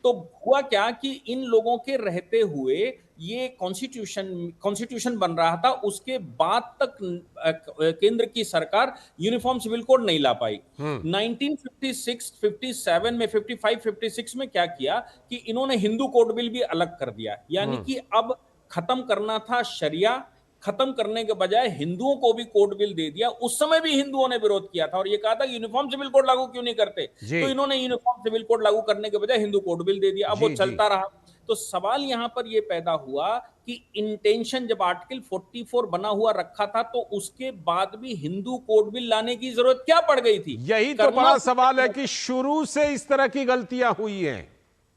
तो हुआ क्या कि इन लोगों के रहते हुए ये कॉन्स्टिट्यूशन बन रहा था, उसके बाद तक केंद्र की सरकार यूनिफॉर्म सिविल कोड नहीं ला पाई। 1956, 57 में, 55, 56 में क्या किया कि इन्होंने हिंदू कोड बिल भी अलग कर दिया, यानी कि अब खत्म करना था शरिया, खत्म करने के बजाय हिंदुओं को भी कोड बिल दे दिया। उस समय भी हिंदुओं ने विरोध किया था और ये कहा था कि यूनिफॉर्म सिविल कोड लागू क्यों नहीं करते, तो इन्होंने यूनिफॉर्म सिविल कोड लागू करने के बजाय हिंदू कोड बिल दे दिया। अब वो चलता रहा। तो सवाल यहां पर यह पैदा हुआ कि इंटेंशन जब आर्टिकल 44 बना हुआ रखा था तो उसके बाद भी हिंदू कोड बिल लाने की जरूरत क्या पड़ गई थी? यही तो बड़ा सवाल है कि शुरू से इस तरह की गलतियां हुई हैं।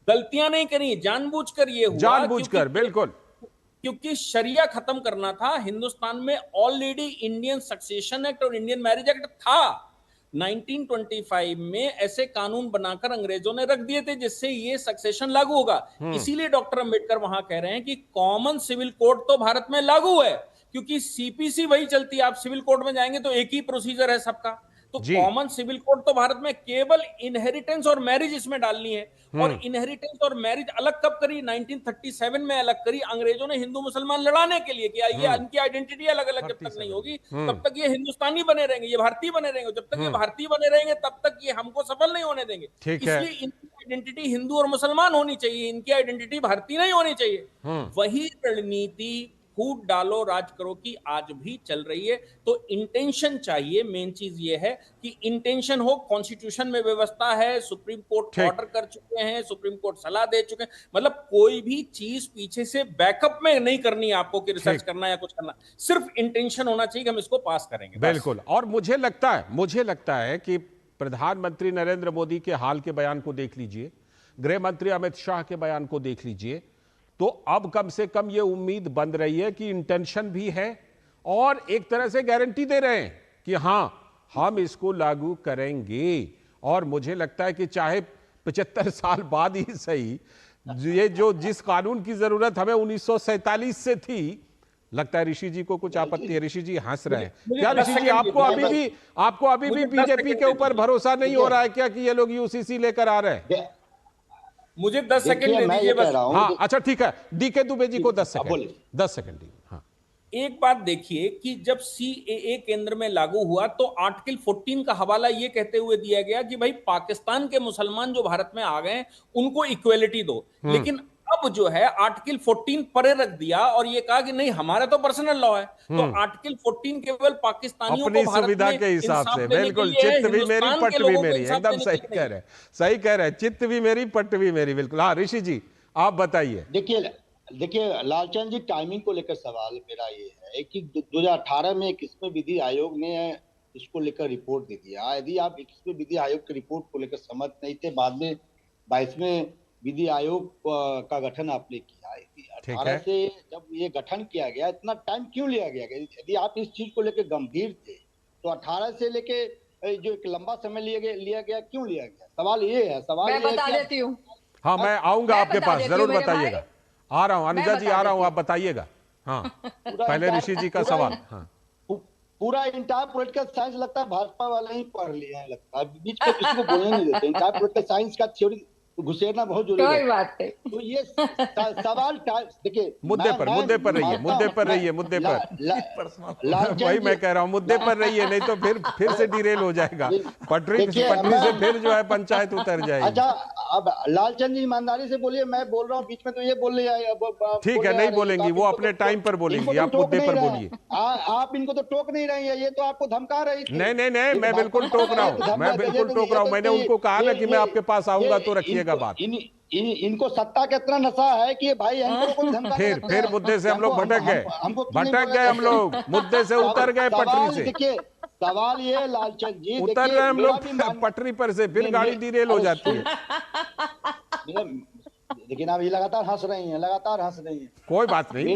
गलतियां नहीं करी, जानबूझकर ये हुआ, जानबूझकर, बिल्कुल, क्योंकि शरिया खत्म करना था। हिंदुस्तान में ऑलरेडी इंडियन सक्सेशन एक्ट और इंडियन मैरिज एक्ट था। 1925 में ऐसे कानून बनाकर अंग्रेजों ने रख दिए थे जिससे ये सक्सेशन लागू होगा। इसीलिए डॉक्टर अंबेडकर वहां कह रहे हैं कि कॉमन सिविल कोड तो भारत में लागू है, क्योंकि सीपीसी वही चलती है। आप सिविल कोड में जाएंगे तो एक ही प्रोसीजर है सबका। तो कॉमन सिविल कोड तो भारत में केवल इनहेरिटेंस और मैरिज इसमें डालनी है, और इनहेरिटेंस और मैरिज अलग कब करी? 1937 में अलग करी अंग्रेजों ने हिंदू मुसलमान लड़ाने के लिए। कि ये इनकी आइडेंटिटी अलग अलग जब तक नहीं होगी तब तक ये हिंदुस्तानी बने रहेंगे, ये भारतीय बने रहेंगे। जब तक ये भारतीय बने रहेंगे तब तक ये हमको सफल नहीं होने देंगे। इसलिए इनकी आइडेंटिटी हिंदू और मुसलमान होनी चाहिए, इनकी आइडेंटिटी भारतीय नहीं होनी चाहिए। वही रणनीति फूट डालो राज करो की आज भी चल रही है। तो इंटेंशन चाहिए। मेन चीज ये है कि इंटेंशन हो। कॉन्स्टिट्यूशन में व्यवस्था है, सुप्रीम कोर्ट ऑर्डर कर चुके हैं, सुप्रीम कोर्ट सलाह दे चुके हैं। मतलब कोई भी चीज पीछे से बैकअप में नहीं करनी है आपको कि रिसर्च करना या कुछ करना, सिर्फ इंटेंशन होना चाहिए कि हम इसको पास करेंगे। बिल्कुल। और मुझे लगता है कि प्रधानमंत्री नरेंद्र मोदी के हाल के बयान को देख लीजिए, गृह मंत्री अमित शाह के बयान को देख लीजिए, तो अब कम से कम यह उम्मीद बन रही है कि इंटेंशन भी है और एक तरह से गारंटी दे रहे हैं कि हां हम इसको लागू करेंगे। और मुझे लगता है कि चाहे 75 साल बाद ही सही, ये जिस कानून की जरूरत हमें 1947 से थी, लगता है ऋषि जी को कुछ आपत्ति है। ऋषि जी हंस रहे हैं। क्या ऋषि जी आपको अभी भी बीजेपी के ऊपर भरोसा नहीं हो रहा है क्या कि ये लोग यूसीसी लेकर आ रहे हैं? मुझे 10 सेकंड दे दीजिए बस। हाँ, अच्छा ठीक है, डीके दुबे जी को 10 सेकंड। हाँ, एक बात देखिए कि जब सीएए केंद्र में लागू हुआ तो आर्टिकल 14 का हवाला ये कहते हुए दिया गया कि भाई पाकिस्तान के मुसलमान जो भारत में आ गए उनको इक्वेलिटी दो। लेकिन अब जो है आर्टिकल 14 परे रख दिया और ये कहा कि नहीं हमारा तो पर्सनल लॉ है। तो आर्टिकल 14 केवल पाकिस्तानियों अपनी को भारत सुविधा के हिसाब से, बिल्कुल, चित्त भी मेरी पट भी मेरी, एकदम सही कह रहे हैं, चित्त भी मेरी पट भी मेरी, बिल्कुल। हाँ ऋषि जी आप बताइए। देखिए देखिए लालचंद जी, टाइमिंग को लेकर सवाल मेरा ये है कि 2018 में 21वें विधि आयोग ने इसको लेकर रिपोर्ट दे दिया। यदि आप 21वें विधि आयोग की रिपोर्ट को लेकर सहमत नहीं थे, बाद में 22वें विधि आयोग का गठन आपने किया। 18 से जब ये गठन किया गया, इतना टाइम क्यों लिया गया? यदि आप इस चीज को लेकर गंभीर थे तो 18 से लेके जो एक लंबा समय लिया गया क्यों लिया गया? सवाल ये है। सवाल मैं बता देती हूँ। हाँ, मैं आऊंगा आपके पास, जरूर बताइएगा। आ रहा हूँ अनुजा जी, आ रहा हूँ, आप बताइएगा। हाँ, पहले ऋषि जी का सवाल। हाँ, पूरा इंटायर पॉलिटिकल साइंस लगता है भाजपा वाले ही पढ़ लिए हैं, लगता है बीच में किसी को बोलने नहीं देते। इंटायर पॉलिटिकल साइंस का थ्योरी घुसेरना बहुत जरूरी है। कोई बात नहीं। तो ये सवाल देखिए, मुद्दे पर रहिए। वही मैं कह रहा हूँ, मुद्दे पर रहिए, नहीं तो फिर से डिरेल हो जाएगा। पटरी से फिर जो है पंचायत उतर जाएगी। अच्छा, अब लालचंद जी ईमानदारी से बोलिए, मैं बोल रहा हूँ बीच में तो ये बोल रहे हैं। ठीक है, नहीं बोलेंगी, वो अपने टाइम पर बोलेंगी, आप मुद्दे पर बोलिए। आप इनको तो टोक नहीं रही है, ये तो आपको धमका रही थी। नहीं, मैं बिल्कुल टोक रहा हूँ, मैंने उनको कहा ना कि मैं आपके पास आऊंगा तो रखिएगा बात। इनको सत्ता का इतना नशा है कि भाई एंकरों को धमका। फिर मुद्दे से हम लोग भटक गए, हम लोग मुद्दे से उतर गए पटरी से। देखिए सवाल ये लालचंद जी, उतर रहे हम लोग पटरी पर से, फिर गाड़ी डिरेल हो जाती है। लेकिन आप ये लगातार हंस रही हैं। कोई बात नहीं।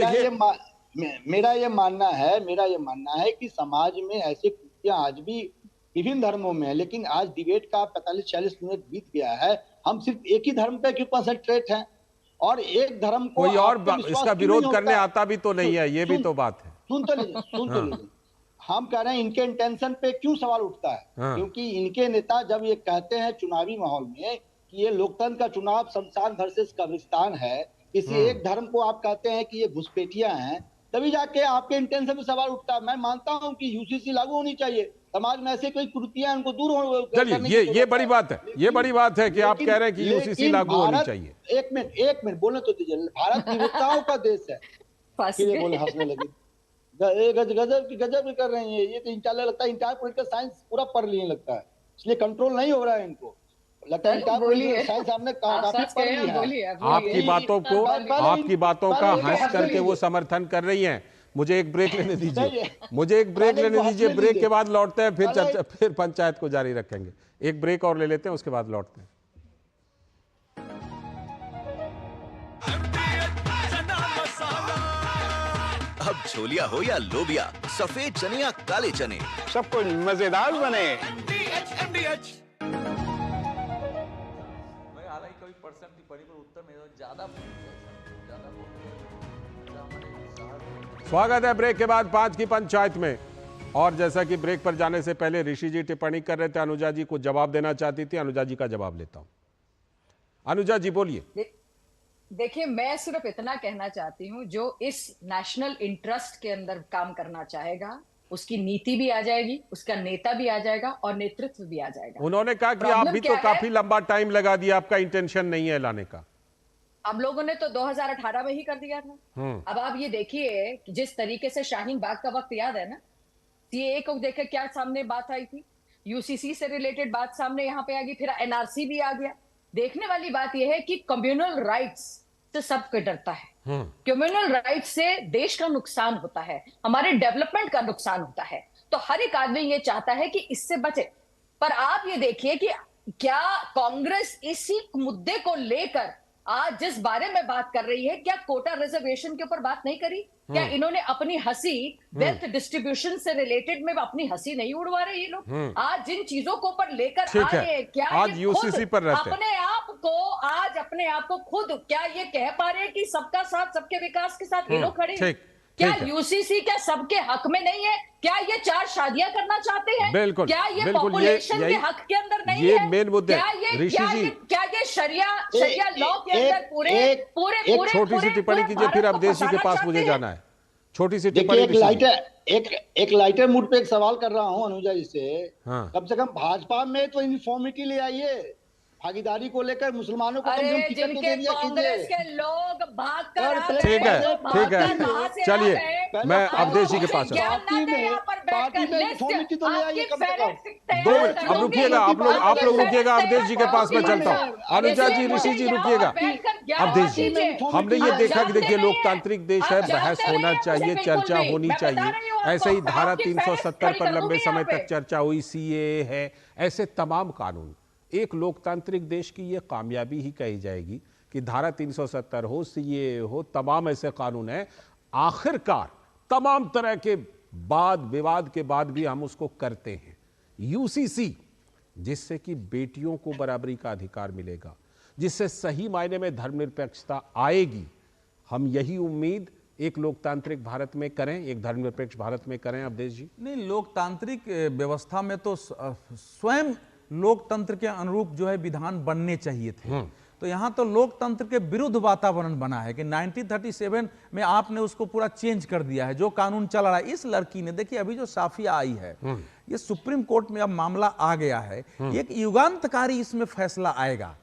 मेरा ये मानना है कि समाज में ऐसे कृतियां आज भी विभिन्न धर्मों में है, लेकिन आज डिबेट का 45-46 मिनट बीत गया है। हम सिर्फ एक ही धर्म पे क्यों कंसंट्रेट हैं और एक धर्म को कोई और इसका विरोध करने आता भी तो नहीं है, ये भी तो बात है। सुन तो लीजिए। हम कह रहे हैं इनके इंटेंशन पे क्यों सवाल उठता है। क्योंकि इनके नेता जब ये कहते हैं चुनावी माहौल में कि ये लोकतंत्र का चुनाव शमशान वर्सेस कब्रिस्तान है, किसी एक धर्म को आप कहते हैं कि ये घुसपैठियां हैं, तभी जाके आपके इंटेंशन पे सवाल उठता है। मैं मानता हूं कि यूसीसी लागू होनी चाहिए, समाज में ऐसे कोई कुरीतियां उनको दूर हो। चलिए, ये बड़ी बात है कि आप कह रहे हैं कि यूसीसी लागू होनी चाहिए। एक मिनट बोलने तो दीजिए। भारत विविधताओं का देश है। बोले हंसने लगी, गजब कर रहे हैं ये तो। इंटायर लगता है इंटायर पॉलिटिकल साइंस पूरा पढ़ लिए लगता है, इसलिए कंट्रोल नहीं हो रहा है इनको। लगता है इंटायर पॉलिटिकल साइंस हमने काफी पढ़ लिया है। आपकी बातों का हंस करके वो समर्थन कर रही हैं। मुझे एक ब्रेक लेने दीजिए। ब्रेक के बाद लौटते हैं, फिर पंचायत को जारी रखेंगे। एक ब्रेक और ले लेते हैं, उसके बाद लौटते हैं। अब छोलिया हो या लोबिया, सफेद चने या काले चने, सब कुछ मजेदार बने। स्वागत है ब्रेक के बाद 5 की पंचायत में। और जैसा कि ब्रेक पर जाने से पहले ऋषि जी टिप्पणी कर रहे थे, अनुजा जी को जवाब देना चाहती थी। अनुजा जी का जवाब लेता हूं। अनुजा जी बोलिए। देखिए, मैं सिर्फ इतना कहना चाहती हूं, जो इस नेशनल इंटरेस्ट के अंदर काम करना चाहेगा उसकी नीति भी आ जाएगी, उसका नेता भी आ जाएगा और नेतृत्व भी आ जाएगा। उन्होंने कहा कि आप भी तो काफी लंबा टाइम लगा दिया, आपका इंटेंशन नहीं है लाने का। हम लोगों ने तो 2018 में ही कर दिया था। अब आप ये देखिए कि जिस तरीके से शाहीन बाग का वक्त याद है ना, सीएए को देखे क्या सामने बात आई थी, यूसीसी से रिलेटेड बात सामने यहाँ पे आ गई, फिर एनआरसी भी आ गया। देखने वाली बात यह है कि कम्युनल राइट्स से सबको डरता है। कम्युनल राइट्स से देश का नुकसान होता है, हमारे डेवलपमेंट का नुकसान होता है। तो हर एक आदमी ये चाहता है कि इससे बचे। पर आप ये देखिए कि क्या कांग्रेस इसी मुद्दे को लेकर आज जिस बारे में बात कर रही है, क्या कोटा रिजर्वेशन के ऊपर बात नहीं करी? क्या इन्होंने अपनी हंसी वेल्थ डिस्ट्रीब्यूशन से रिलेटेड में अपनी हंसी नहीं उड़वा रहे ये लोग? आज जिन चीजों को पर लेकर आ रहे हैं, क्या आज यूसीसी पर रहते अपने आप को खुद क्या ये कह पा रहे हैं कि सबका साथ सबके विकास के साथ ये लोग खड़े? क्या यूसीसी क्या सबके हक में नहीं है? क्या ये 4 शादियां करना चाहते हैं? बिल्कुल, क्या ये पॉपुलेशन के हक के अंदर नहीं ये है? मेन मुद्दे क्या ये शरिया लॉ के अंदर पूरे छोटी सी टिप्पणी कीजिए, फिर अवधेश जी के पास मुझे जाना है। छोटी सी टिप्पणी। एक लाइटर मूड पे एक सवाल कर रहा हूं अनुजा जी से। कम से कम भाजपा में तो यूनिफॉर्मिटी ले आइए, भागीदारी को लेकर मुसलमानों को टिकट तो दे दिया कीजिए। लोग भागकर ठीक है, चलिए मैं अवधेश जी के पास पार्टी में यूनिफॉर्मिटी तो ले आइए कम से कम। 2 मिनट अब रुकिएगा, आप लोग रुकिएगा, अवधेश जी के पास में चलता हूँ। अनुजा जी, ऋषि जी रुकिएगा। अवधेश जी, हमने ये देखा कि देखिए लोकतांत्रिक देश है, बहस होना चाहिए, चर्चा होनी चाहिए। ऐसे ही धारा 370 पर लंबे समय तक चर्चा हुई, सीएए है, ऐसे तमाम कानून। एक लोकतांत्रिक देश की ये कामयाबी ही कही जाएगी कि धारा 370 हो, सीएए हो, तमाम ऐसे कानून हैं, आखिरकार तमाम तरह के वाद विवाद के बाद भी हम उसको करते हैं। यूसीसी, जिससे कि बेटियों को बराबरी का अधिकार मिलेगा, जिससे सही मायने में धर्मनिरपेक्षता आएगी। हम यही उम्मीद एक लोकतांत्रिक भारत में करें, एक धर्मनिरपेक्ष भारत में करें। अवधेश जी, नहीं, लोकतांत्रिक व्यवस्था में तो स्वयं लोकतंत्र के अनुरूप जो है विधान बनने चाहिए थे। तो यहाँ तो लोकतंत्र के विरुद्ध वातावरण बना है कि 1937 में आपने उसको पूरा चेंज कर दिया है। जो कानून चल रहा है, इस लड़की ने, देखिए अभी जो साफिया आई है, ये सुप्रीम कोर्ट में अब मामला आ गया है, एक युगांतकारी इसमें फैसला आएगा।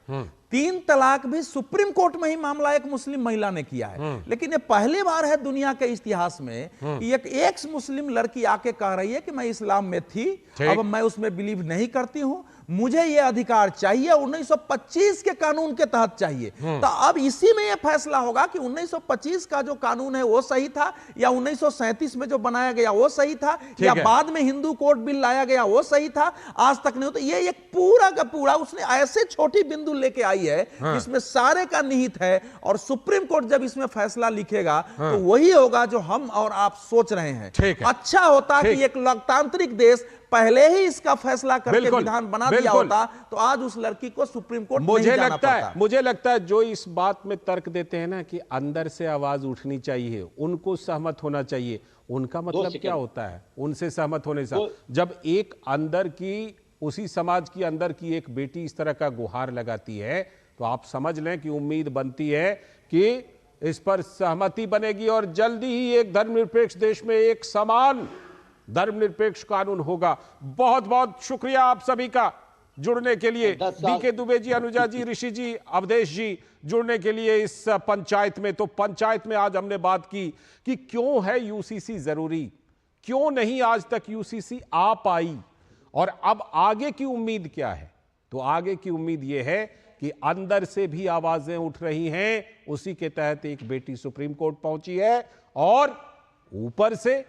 3 तलाक भी सुप्रीम कोर्ट में ही मामला एक मुस्लिम महिला ने किया है, लेकिन ये पहली बार है दुनिया के इतिहास में कि एक एक्स मुस्लिम लड़की आके कह रही है कि मैं इस्लाम में थी, अब मैं उसमें बिलीव नहीं करती हूं, मुझे ये अधिकार चाहिए, 1925 के कानून के तहत चाहिए। तो अब इसी में ये फैसला होगा कि 1925 का जो कानून है वो सही था, या 1937 में जो बनाया गया वो सही था, या बाद में हिंदू कोड बिल लाया गया वो सही था। आज तक नहीं होता। ये एक पूरा का पूरा उसने ऐसे छोटी बिंदु लेके आई है जिसमें सारे का निहित है, और सुप्रीम कोर्ट जब इसमें फैसला लिखेगा तो वही होगा जो हम और आप सोच रहे हैं। अच्छा होता कि एक लोकतांत्रिक देश पहले ही इसका फैसला करके विधान बना दिया होता, तो आज उस लड़की को सुप्रीम कोर्ट नहीं जाना पड़ता। मुझे लगता है जो इस बात में तर्क देते हैं ना कि अंदर से आवाज उठनी चाहिए, उनको सहमत होना चाहिए, उनका मतलब क्या होता है उनसे सहमत होने से? जब एक अंदर की, उसी समाज की अंदर की एक बेटी इस तरह का गुहार लगाती है, तो आप समझ लें कि उम्मीद बनती है कि इस पर सहमति बनेगी और जल्दी ही एक धर्मनिरपेक्ष देश में एक समान धर्मनिरपेक्ष कानून होगा। बहुत बहुत शुक्रिया आप सभी का जुड़ने के लिए। डीके दुबे जी, अनुजा जी, ऋषि जी, अवधेश जी जुड़ने के लिए इस पंचायत में। तो पंचायत में आज हमने बात की कि क्यों है यूसीसी जरूरी, क्यों नहीं आज तक यूसीसी आ पाई, और अब आगे की उम्मीद क्या है? तो आगे की उम्मीद यह है कि अंदर से भी आवाजें उठ रही हैं, उसी के तहत एक बेटी सुप्रीम कोर्ट पहुंची है, और ऊपर से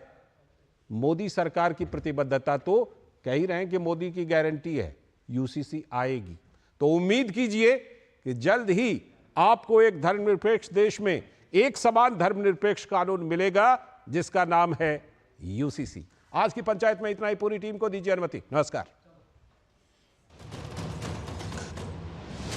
मोदी सरकार की प्रतिबद्धता, तो कह ही रहे हैं कि मोदी की गारंटी है यूसीसी आएगी। तो उम्मीद कीजिए कि जल्द ही आपको एक धर्मनिरपेक्ष देश में एक समान धर्मनिरपेक्ष कानून मिलेगा जिसका नाम है यूसीसी। आज की पंचायत में इतना ही। पूरी टीम को दीजिए अनुमति। नमस्कार।